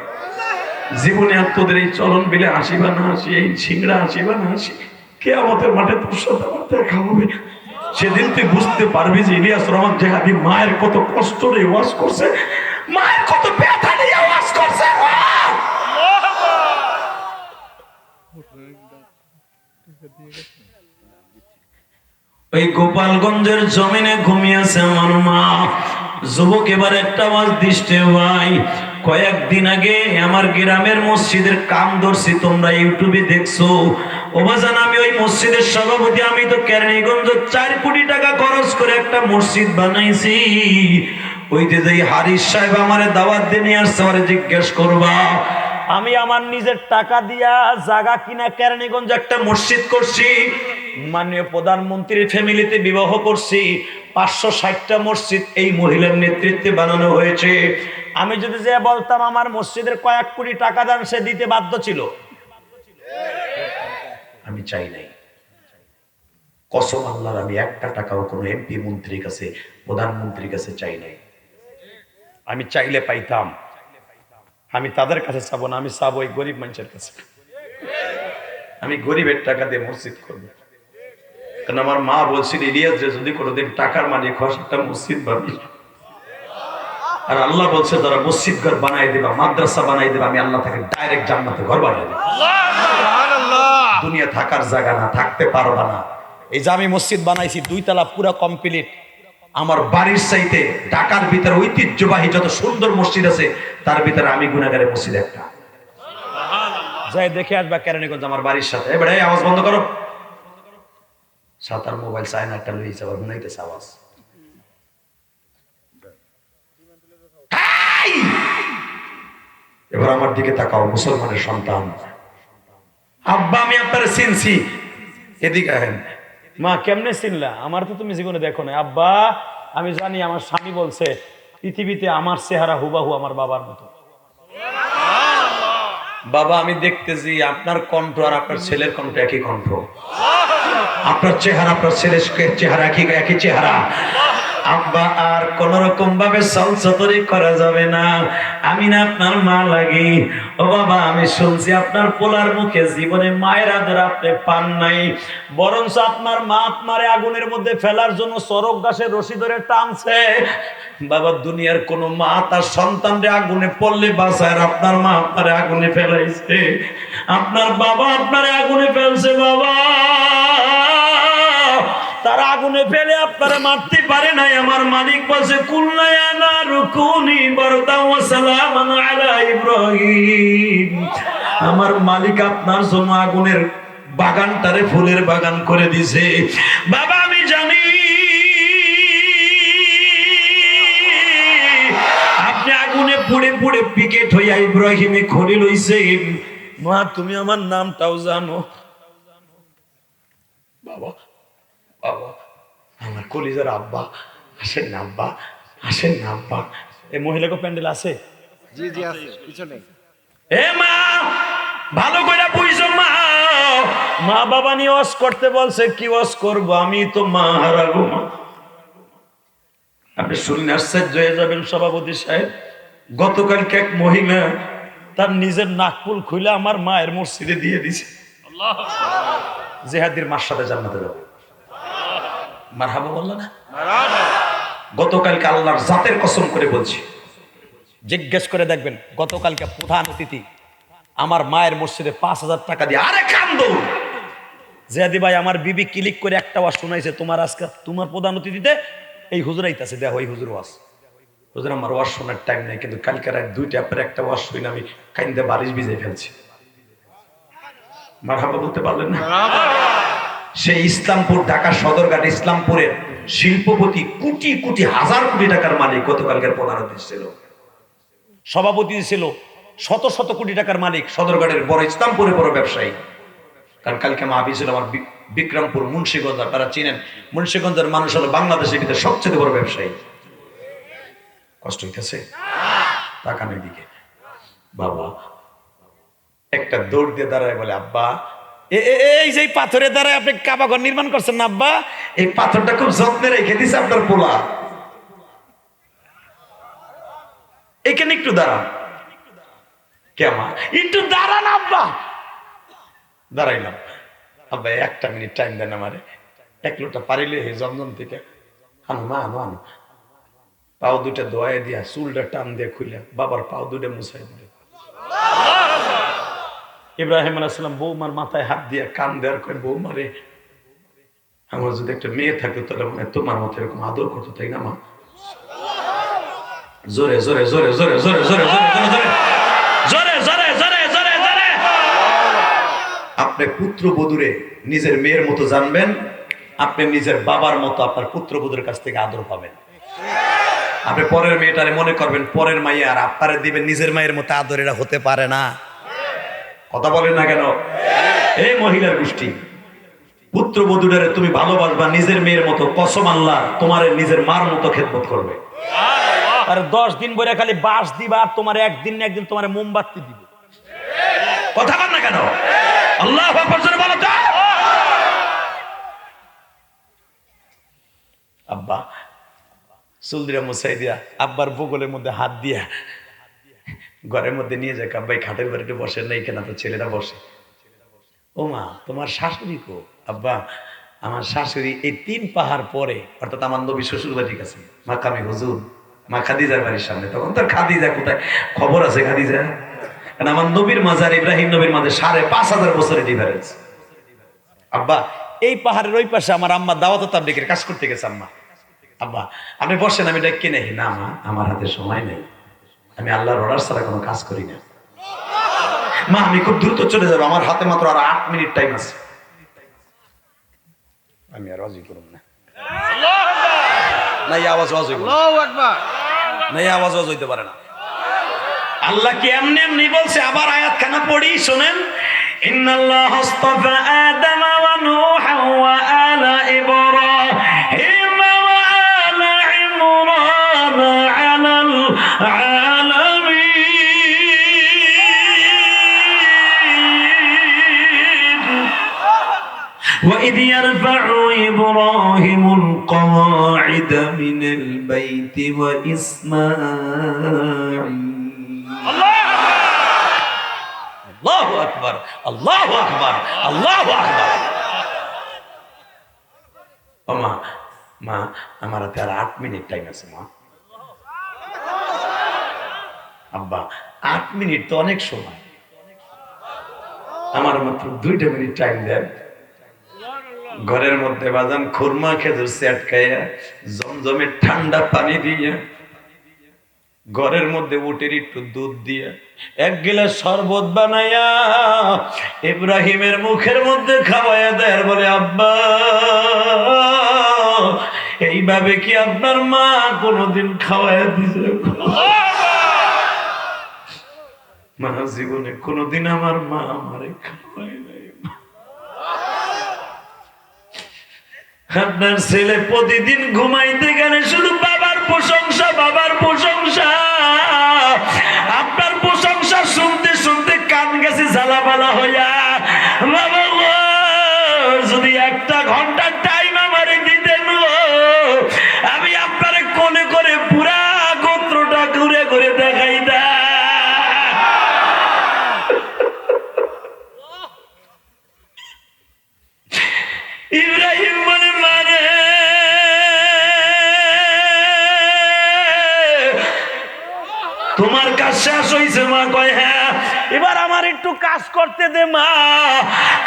জীবনে আর তোদের এই চলন বিলে হাসি বা না হাসি, এই ছিংড়া হাসি বা না হাসি, কিয়ামতের মাঠে তোর সাথে আমার দেখা হবে। সেদিন তুই বুঝতে পারবি যে ইলিয়াস রহমান জিহাদি মায়ের কত কষ্ট নিয়ে ওয়াজ করছে, মায়ের কত ব্যথা নিয়ে ওয়াজ করছে। ওই গোপালগঞ্জের জমিনে ঘুমিয়েছে আমার মা। যুবক এবার একটা আওয়াজ দিচ্ছে ভাই, কয়েকদিন আগে আমার গ্রামের মসজিদের কাম ধরছি, তোমরা ইউটিউবে দেখছো। ওবাজান আমি ওই মসজিদের সভাপতি, আমি তো কেরানীগঞ্জ 4 কোটি টাকা খরচ করে একটা মসজিদ বানাইছি। ওই যে হারিস সাহেব আমারে দাওয়াত দিয়ে নিয়ে আসছে, আমারে জিজ্ঞেস করবা। আমি আমার নিজের টাকা দিয়া জায়গা কিনা কেরানীগঞ্জ একটা মসজিদ করছি। মাননীয় প্রধানমন্ত্রীর ফ্যামিলিতে বিবাহ করছি। 560টা মসজিদ এই মহিলার নেতৃত্বে বানানো হয়েছে। আমি যদি যে বলতাম আমার মসজিদের কয়েক কোটি টাকা দান, সে দিতে বাধ্য ছিল। আমি চাই নাই, কসম আল্লাহর, আমি একটা টাকাও কোনো এমপি মন্ত্রীর কাছে, প্রধানমন্ত্রীর কাছে চাই নাই। আমি চাইলে পাইতাম। আমি তাদের কাছে চাবো না, আমি চাবো এই গরিব মানুষের কাছে। আমি গরিবের টাকা দিয়ে মসজিদ করবো, কারণ আমার মা বলছিল ইলিয়াস যে যদি কোনোদিন টাকার মালিক হস একটা মসজিদ বানাবি। আর আল্লাহ বলছে যারা মসজিদ ঘর বানাই দেবা, মাদ্রাসা বানাই দেবা, আমি আল্লাহ তাকে ডাইরেক্ট জান্নাতে ঘর বানিয়ে দেব। দুনিয়া থাকার জায়গা না, থাকতে পারবা না। এই যে আমি মসজিদ বানাইছি 2 তলা পুরো কমপ্লিট। আমার বাড়ির চাইতে ঢাকার ভিতরে ঐতিহ্যবাহী যত সুন্দর মসজিদ আছে, তার ভিতরে আমি গুনাহগারের মসজিদ একটা। যাই দেখে আসবা কেরানীগঞ্জ আমার বাড়ির সাথে। এবারে আওয়াজ বন্ধ করো। সাতার মোবাইল চায় না, একটা লইছে আবার শুনাইতেছে আওয়াজ। এবার আমার দিকে তাকাও, মুসলমানের সন্তান। আব্বা আমি আপনার চিনছি, এদিকে আহেন। মা কেমনে চিনলা? আমার তো তুমি জীবনে দেখো না। আব্বা আমি জানি, আমার স্বামী বলছে পৃথিবীতে আমার চেহারা হুবাহু আমার বাবার মতো। বাবা আমি দেখতেছি আপনার কণ্ঠ আর আপনার ছেলের কণ্ঠ একই কণ্ঠ, আপনার চেহারা আপনার ছেলের চেহারা একই চেহারা। আব্বা আর কোন রকম ভাবে সংসদরি করা যাবে না, আমি না আপনার মা লাগি। ও বাবা আমি শুনছি আপনার পোলার মুখে জীবনে মায়ের আদর আপনি পান নাই, বরঞ্চ আপনার মা আপনারে আগুনের মধ্যে ফেলার জন্য চরক গাছের রশি ধরে টানছে। বাবা দুনিয়ার কোন মা তার সন্তানরে আগুনে পড়লে বাঁচায়, আর আপনার মা আপনারে আগুনে ফেলাইছে। আপনার বাবা আপনারে আগুনে ফেলছে বাবা, তারা আগুনে ফেলে আপনারা মারতে পারে নাই। আমার মালিক বলছে কুল্লায়া নারুকুনি বারদাও ওয়া সালামান আলা ইব্রাহিম। আমার মালিক আপনার জন্য আগুনের বাগানটারে ফুলের বাগান করে দিছে। বাবা আমি জানি আপনি আগুনে পুড়ে পুড়ে পিকেট হইয়া ইব্রাহিমে খড়ি লইছে। মা তুমি আমার নামটাও জানো। বাবা বাবা আমার কলিজার আব্বা, আসেন না আব্বা, আসেন না আব্বা। এই মহিলাকে প্যান্ডেল আছে? এ মা ভালো করে বুঝছো মা, মা বাবা নিয়ে ওয়াজ করতে বলছে, কি ওয়াজ করব? আমি তো মা হারাবো। মা আপনি শুনলে আশ্চর্য হয়ে যাবেন সভাপতি সাহেব, গতকালকে এক মহিলা তার নিজের নাকপুল খুলে আমার মায়ের মসজিদে দিয়ে দিছে। জেহাদির মার সাথে জান্নাতে যাবে। মারহাবা বললো না? গতকালকে আল্লাহর জাতের কসম করে বলছি, জিজ্ঞেস করে দেখবেন, গতকালকে প্রধান অতিথি আমার মায়ের মসজিদে 5000 টাকা দিয়ে, আরে কান্দো জেহাদি ভাই আমার বিবি ক্লিক করে একটা ওয়াজ শোনাইছে, তোমার আজকে তোমার প্রধান অতিথিতে এই হুজুর আইতাছে, দেখো এই হুজুর ওয়াজ। হুজুর আমার ওয়াজ শোনার টাইম নাই, কিন্তু কালকে রাত 2টা পরে একটা ওয়াজ শুনে আমি কাইন্দে বারিশ ভিজে ফেলছি। মারহাবা বলতে পারলেন না? সেই ইসলামপুর, ঢাকা সদরঘাট ইসলামপুরের শিল্পপতি, কোটি কোটি হাজার কোটি টাকার মালিক, গতকালকের প্রধান অতিথি ছিল, সভাপতি ছিল, শত শত কোটি টাকার মালিক। সদরঘাটের বড় ইসলামপুরের বড় ব্যবসায়ী। কারণ কালকে মাহফিল ছিল আমার বিক্রমপুর, মুন্সিগঞ্জ, তারা চিনেন মুন্সিগঞ্জের মানুষ হলো বাংলাদেশের ভিতরে সবচেয়ে বড় ব্যবসায়ী। কষ্ট হইতেছে তাকানোর দিকে। বাবা একটা দৌড় দিয়ে দাঁড়ায় বলে, আব্বা এই যে পাথরের দ্বারা আপনি কাবাঘর নির্মাণ করছেন না আব্বা? এই পাথরটা খুব যত্নে রেখে দিছে আপনার পোলা, এখানে একটু দাঁড়ান। কেমন একটু দাঁড়ান আব্বা। দাঁড়াইলাম। আব্বা 1 মিনিট টাইম দেন আমারে, 1 লোটা পারিলে জমজম থেকে আনো মা, আনো আনো। পাও দুটা ধোয়াই দিয়া চুলটা টান দিয়ে খুলে বাবার পাও দুটা মুছাই দিলে। ইব্রাহিম আলাইহিস সালাম বৌমার মাথায় হাত দিয়ে কান দেওয়ার কয়, বৌমারে আমার যদি একটা মেয়ে থাকতো তাহলে মনে হয় তোমার মতো এরকম আদর করতো, তাই না মা? জোরে জোরে জোরে জোরে জোরে জোরে জোরে জোরে জোরে জোরে জোরে জোরে জোরে জোরে। আপনি পুত্রবধূরে নিজের মেয়ের মতো জানবেন, আপনি নিজের বাবার মতো আপনার পুত্রবধূর কাছ থেকে আদর পাবেন। আপনি পরের মেয়েটারে মনে করবেন পরের মাইয়া, আর আপনারে দিবেন নিজের মায়ের মতো আদর, এরা হতে পারে না। কথা বলেন না কেন? এই মহিলার গোষ্ঠী, পুত্রবধূটারে তুমি ভালোবাসবা নিজের মেয়ের মতো, কসম আল্লাহ তোমার নিজের মার মতো খেদমত করবে। আর 10 দিন বলে খালি বাস দিবা, আর তোমার একদিন না একদিন তোমার মোমবাতি দিব। কথা বল না কেন? আল্লাহু আকবার জোরে বলো তো। আব্বা চুল দিয়া মুছাই দিয়া আব্বার বগলের মধ্যে হাত দিয়া ঘরের মধ্যে নিয়ে যায়, আব্বাই খাটের বাড়িতে বসেন না, এখানে তো ছেলেরা বসে। ও মা, তোমার শাশুড়ি কো? আব্বা আমার শাশুড়ি এই 3 পাহাড় পরে, অর্থাৎ আমার নবী শ্বশুর বাড়ির কাছে, মাকামি হুজুর, মা খাদিজার বাড়ির সামনে। তখন তার খাদিজা কোথায় খবর আছে? খাদিজা, কারণ আমার নবীর মাজার ইব্রাহিম নবীর মাঝে 5,500 বছরের ডিফারেন্স। আব্বা এই পাহাড়ের ওই পাশে আমার আম্মা দাওয়াত তাবলীগের কাজ করতে গেছে। আম্মা, আব্বা আপনি বসেন, আমি ডেকে নেই। না মা, আমার হাতে সময় নেই, আমি আল্লাহর অর্ডার ছাড়া কোনো কাজ করি না। মা আমি খুব দ্রুত চলে যাবো, আমার হাতে মাত্র আর 8 মিনিট টাইম আছে। আমি আর রাজি করব না। নাই আওয়াজ হইব, আল্লাহু আকবার। নাই আওয়াজ হইতে পারে না। আল্লাহ কি এমনি এমনি বলছে? আবার আয়াত খানা পড়ি, শোনেন। ইন্নাল্লাহ আস্তাফা আদম ওয়া নূহা ওয়া আলা ইব্রাহিম ওয়া আলা ইমরান আলাল আলামিন। وإذ يرفع إبراهيم القواعد من البيت وإسماعيل। আল্লাহু আকবার, আল্লাহু আকবার, আল্লাহু আকবার। ও মা, মা আমার হাতে আর 8 মিনিট টাইম আছে মা। আব্বা 8 মিনিট তো অনেক সময়, আমার মাত্র 2টা মিনিট টাইম দেন। ঘরের মধ্যে বাজান খুরমা খেজুর আটকাইয়া জমজমের ঠান্ডা পানি দিয়ে, ঘরের মধ্যে উটের একটু দুধ দিয়ে 1 গিলাস শরবত বানাইয়া ইব্রাহিমের মুখের মধ্যে খাওয়াইয়া দেয়, আর বলে, আব্বা এইভাবে কি আপনার মা কোনোদিন খাওয়াইয়া দিছে? মা জীবনে কোনোদিন আমার মা আমারে খাওয়াই নাই। আপনার ছেলে প্রতিদিন ঘুমাইতে গেলে শুধু বাবার প্রশংসা, বাবার প্রশংসা। আপনার প্রশংসা শুনতে শুনতে কান গেছে ঝালাপালা হইয়া। বাবা গো, যদি 1 ঘন্টা টাইম আমারে দিতেন, আমি আপনারে কোলে করে পুরা গোত্রটা ঘুরে ঘুরে দেখাইতাম। ইব্রাহিম বলে, মানে তোমার কাজ শেষ হয়েছে? মা কয়, হ্যাঁ। এবার আমার একটু কাজ করতে দে মা।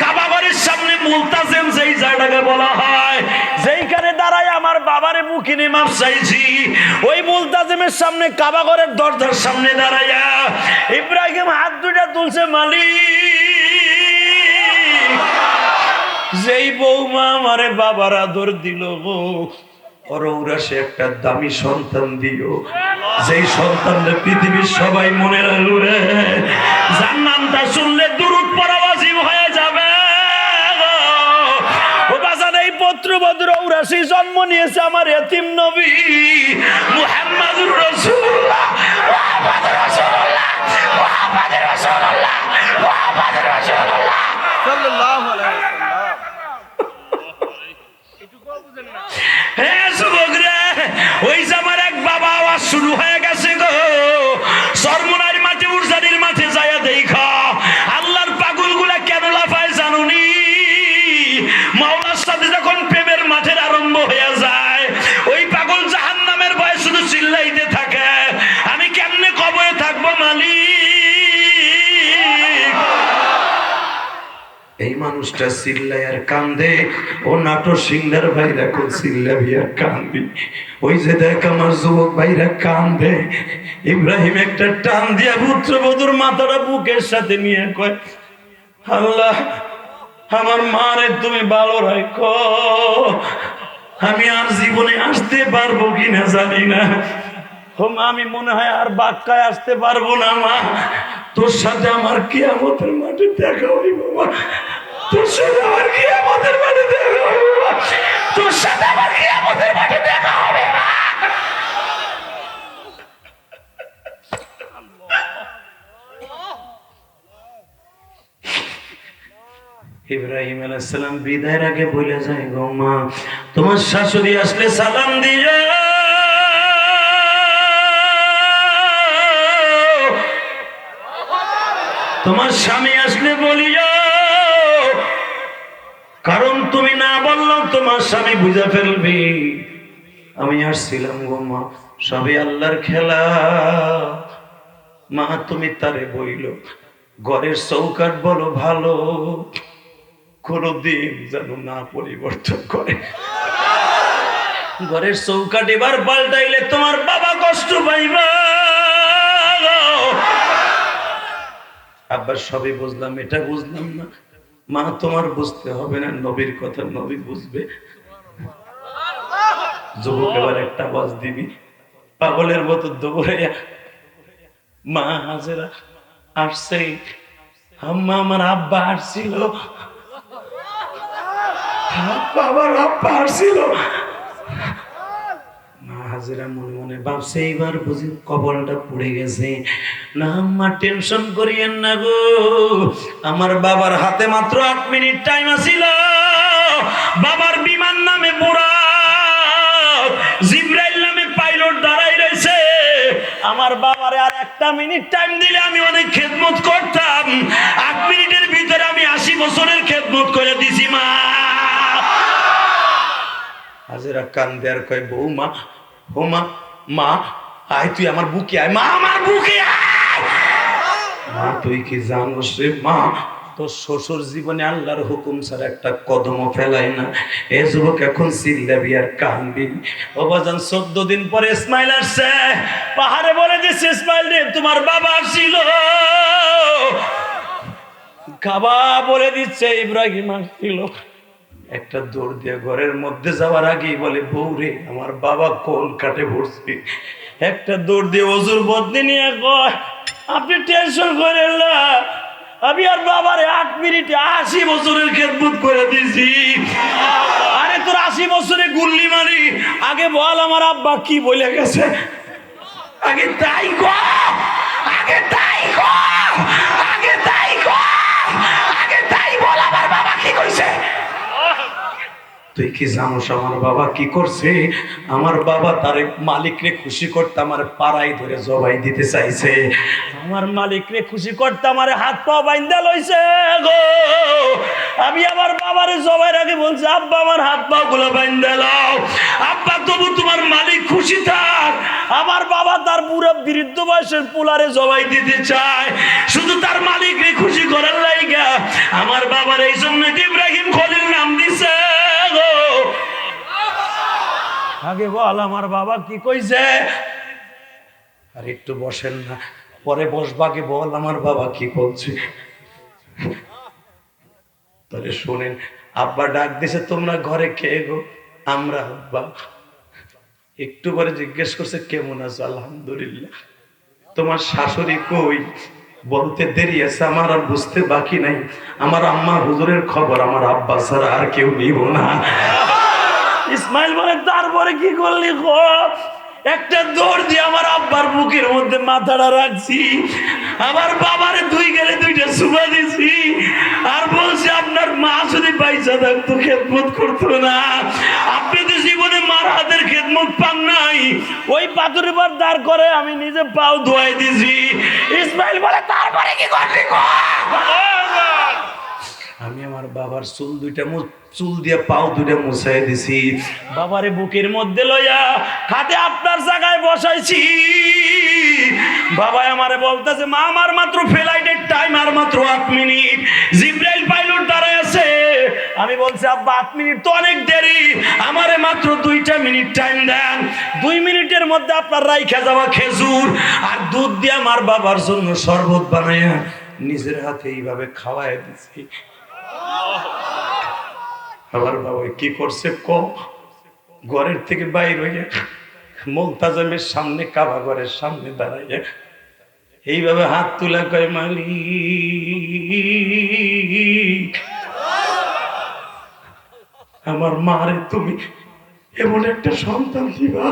কাবা ঘরের সামনে মুলতাজিম যেই জায়গাটাকে বলা হয়, যেইখানে দাঁড়ায় আমার বাবারে মুখিনে মাপ চাইছি, ওই মুলতাজিমের সামনে কাবা ঘরের দরজার তার সামনে দাঁড়াইয়া ইব্রাহিম হাত দুইটা তুলছে, মালিক যেই বৌমা আমারে বাবার আদর দিল গো, ওরা সে একটা দামি সন্তান দিও, যেই সন্তানটা পৃথিবীর সবাই মনে রাখলো রে। যার নামটা শুনলে দুরূদ পড়া ওয়াজিব হয়ে যাবে গো। ও বাজান, এই পুত্রবধূ ঔরাসী জন্ম নিয়েছে আমার এতিম নবী মুহাম্মদুর রাসূলুল্লাহ, মুহাম্মদুর রাসূলুল্লাহ, মুহাম্মদুর রাসূলুল্লাহ, মুহাম্মদুর রাসূলুল্লাহ সাল্লাল্লাহু আলাইহি ওয়াসাল্লাম। হ্যাঁ যুবক রে, ওই যে আমার এক বাবা আওয়াজ শুরু হয়ে গেছে গো। সরমুনার মাঠে উরজানির মাঠে যাইয়া দেখা আল্লাহর পাগলগুলা কেন লাফায় জানুনি? মাওলার সাথে যখন প্রেমের মাঠের আরম্ভ হয়ে যায়, ওই পাগল জাহান্নামের ভয়ে শুধু চিল্লাইতে থাকে, আমি কেমনে কবরে থাকবো মালিক। এই মানুষটা চিল্লায় আর কান্দে, ও নাটোর সিংহার ভাইরা কোন চিল্লাবি আর কান্দি। ওই যে দেখ আমার যুবক ভাইরা কান্দে। ইব্রাহিম একটা টান দিয়া পুত্রবধূর মাথাটা বুকের সাথে নিয়ে কয়, আল্লাহ আমার মারে তুমি ভালো রাখো, আমি আর জীবনে আসতে পারবো কিনা জানি না। আমি মনে হয় আর বাক্কায় আসতে পারবো না মা, তোর সাথে আমার কিয়ামতের মাঠে দেখা হইব মা, তোর সাথে আমার কিয়ামতের মাঠে দেখা হইব মা, তোর সাথে আমার কিয়ামতের মাঠে দেখা হবে মা। ইব্রাহিম আলাইহিস সালাম বিদায়ের আগে বলে যায়, গো মা তোমার শাশুড়ি আসলে সালাম দিও, তোমার স্বামী আসলে বলিও, কারণ তুমি না বললেও তোমার স্বামী বুঝে ফেলবে আমি আসছিলাম গো মা, সবই আল্লাহর খেলা। মা তুমি তারে বইল ঘরের চৌকাট বলো ভালো, কোনদিন যেন না পরিবর্তন করে। ঘরের চৌকাট এবার পাল্টাইলে তোমার বাবা কষ্ট পাইবা। আব্বা সবই বুঝলাম, এটা বুঝলাম না। মা তোমার বুঝতে হবে না, নবীর কথা নবী বুঝবে। যুবক এবার একটা আওয়াজ দিবি, পাগলের মতো দৌড়ে মা হাজেরা আসছে, আম্মা আমার আব্বা আসছিল, বাবার আব্বা আসছিল। মা হাজেরা মনে মনে ভাবছে এইবার বুঝি কপালটা পড়ে গেছে। না আম্মা টেনশন করিয়েন না গো, আমার বাবার হাতে মাত্র 8 মিনিট টাইম আছিল। বাবার বিমান নামে বুরাক, জিব্রাইল নামে পাইলট দাঁড়াই রয়েছে। আমার বাবারে আর 1 মিনিট টাইম দিলে আমি অনেক খেদমত করতাম। 8 মিনিটের ভিতরে আমি 80 বছরের খেদমত করে দিছি মা। হাজেরা কান্দে আর কয়, বৌমা ও মা, মা আয় তুই আমার বুকে আয়, মা আমার বুকে আয়। মা তুই কি জানোস রে মা, তোর শ্বশুর জীবনে আল্লাহর হুকুম ছাড়া একটা কদমও ফেলায় না। এ যুবক এখন চিল্লাবি আর কানবি। ও বাজান 14 দিন পরে ইসমাইল আসছে, পাহাড়ে বলে দিচ্ছে, ইসমাইল রে তোমার বাবা আসছিল। কাবা বলে দিচ্ছে ইব্রাহিম আসছিল। একটা দৌড় দিয়ে ঘরের মধ্যে যাওয়ার আগেই বলে, বউরে আমার বাবা কোল কাটে পড়ছে। একটা দৌড় দিয়ে ওজুর বদলি নিয়ে কয়, আপনি টেনশন করেন না, আমি আর বাবারে 8 মিনিটে 80 বছরের খেদমত করে দিয়েছি। আরে তোর 80 বছরে গুল্লি মারি, আগে বল আমার আব্বা কি বলে গেছে, আগে তাই গো, আগে তাই গো, আগে তাই গো, আগে তাই বল আমার বাবা কি কইছে। তুই কি জানোস আমার বাবা কি করছে? আমার বাবা তার মালিকরে খুশি করতে আমার পাড়ায় ধরে জবাই দিতে চাইছে। আমার মালিকরে খুশি করতে আমার হাত পা বাইন্ধা লইছে গো। আমি আমার বাবারে জবাইয়ের আগে বলছি, আব্বা আমার হাত পা গুলো বাইন্ধা লাও, আব্বা তবু তোমার মালিক খুশি থাক। আমার বাবা তার পুরো বৃদ্ধ বয়সের পোলারে জবাই দিতে চায় শুধু তার মালিকরে খুশি করার লাইগা। আমার বাবার এই জন্য ইব্রাহিম খলিল নাম দিছে। আগে বল আমার বাবা কি কইছে। আর একটু বসেন না, পরে বসবাকে বল আমার বাবা কি বলছে। তাহলে শোনেন, আব্বা ডাক দিছে তোমরা ঘরে খেয়ে গো। আমরা আব্বা একটু পরে জিজ্ঞেস করছে কেমন আছো? আলহামদুলিল্লাহ। তোমার শাশুড়ি কই? বলতে দেরি আছে, আমার আর বুঝতে বাকি নাই। আমার আম্মা হুজুরের খবর আমার আব্বা ছাড়া আর কেউ নিব না। ইসমাইল বলে তারপরে কি করলি গো? একটা দৌড় দিয়ে আমার আব্বার বুকের মধ্যে মাথাটা রাখছি, আমার বাবারে দুই গেলে দুইটা সুবা দিছি, আর বলছে আপনার মা যদি পয়সা থাকতো খেদমত করতো না। আপনি তো জীবনে মার হাতের খেদমত পান নাই। ওই পাথরের পর দাঁড় করে আমি নিজে পাও ধোয়াই দিছি। ইসমাইল বলে তারপরে কি করলি গো? আমি আমার বাবার চুল দিয়ে পাও দুইটা মুছাই দিছি, বাবারে বুকের মধ্যে লইয়া খাটে আপনার জায়গায় বসাইছি। বাবা আমারে বলতেছে মা আমার মাত্র ফ্লাইটের টাইম আর মাত্র 8 মিনিট, জিব্রাইল পাইলট দাঁড়ায় আছে। আমি বলছি আব্বা 8 মিনিট তো অনেক দেরি, আমারে মাত্র 2 মিনিট টাইম দেন। 2 মিনিটের মধ্যে আপনার রাইখা যাওয়া খেজুর আর দুধ দিয়ে আমার বাবার জন্য শরবত বানাইয়া নিজের হাতে এইভাবে খাওয়াই দিছি। আমার বাবা কি করছে ঘরের থেকে বাইর হইয়া মুলতাজমের সামনে, কাবা ঘরের সামনে দাঁড়াইয়া এইভাবে হাত তুলে কয় মালিক আমার মারে তুমি এমন একটা সন্তান দিবা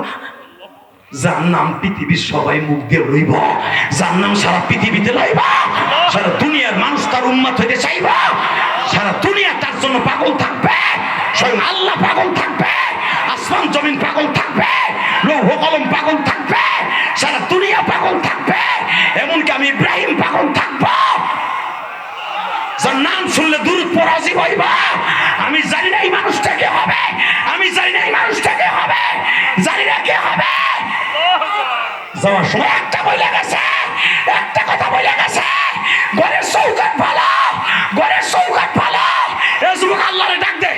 যার নাম পৃথিবীর সবাই মুখ দিয়ে লইব, যার নাম সারা পৃথিবীতে লইবা, সারা দুনিয়ার মানুষ তার উম্মত হইতে চাইবা, সারা দুনিয়া তার জন্য পাগল থাকবে, স্বয়ং আল্লাহ পাগল থাকবে, আসমান জমিন পাগল থাকবে, লৌহ কলম পাগল থাকবে, সারা দুনিয়া পাগল থাকবে, এমনকি আমি ইব্রাহিম পাগল থাকবো, যার নাম শুনলে দুরূদ পড়া ওয়াজিব হইবা। আমি জানি না এই মানুষটা কে হবে, আমি জানি না এই মানুষটা কে হবে, জানি না কে হবে। যাওয়ার সময় একটা বলে গেছে, একটা কথা বলে গেছে, ঘরের চৌকাট ভালো, ঘরের চৌকাট ভালো। এই যুবক আল্লাহরে ডাক দে,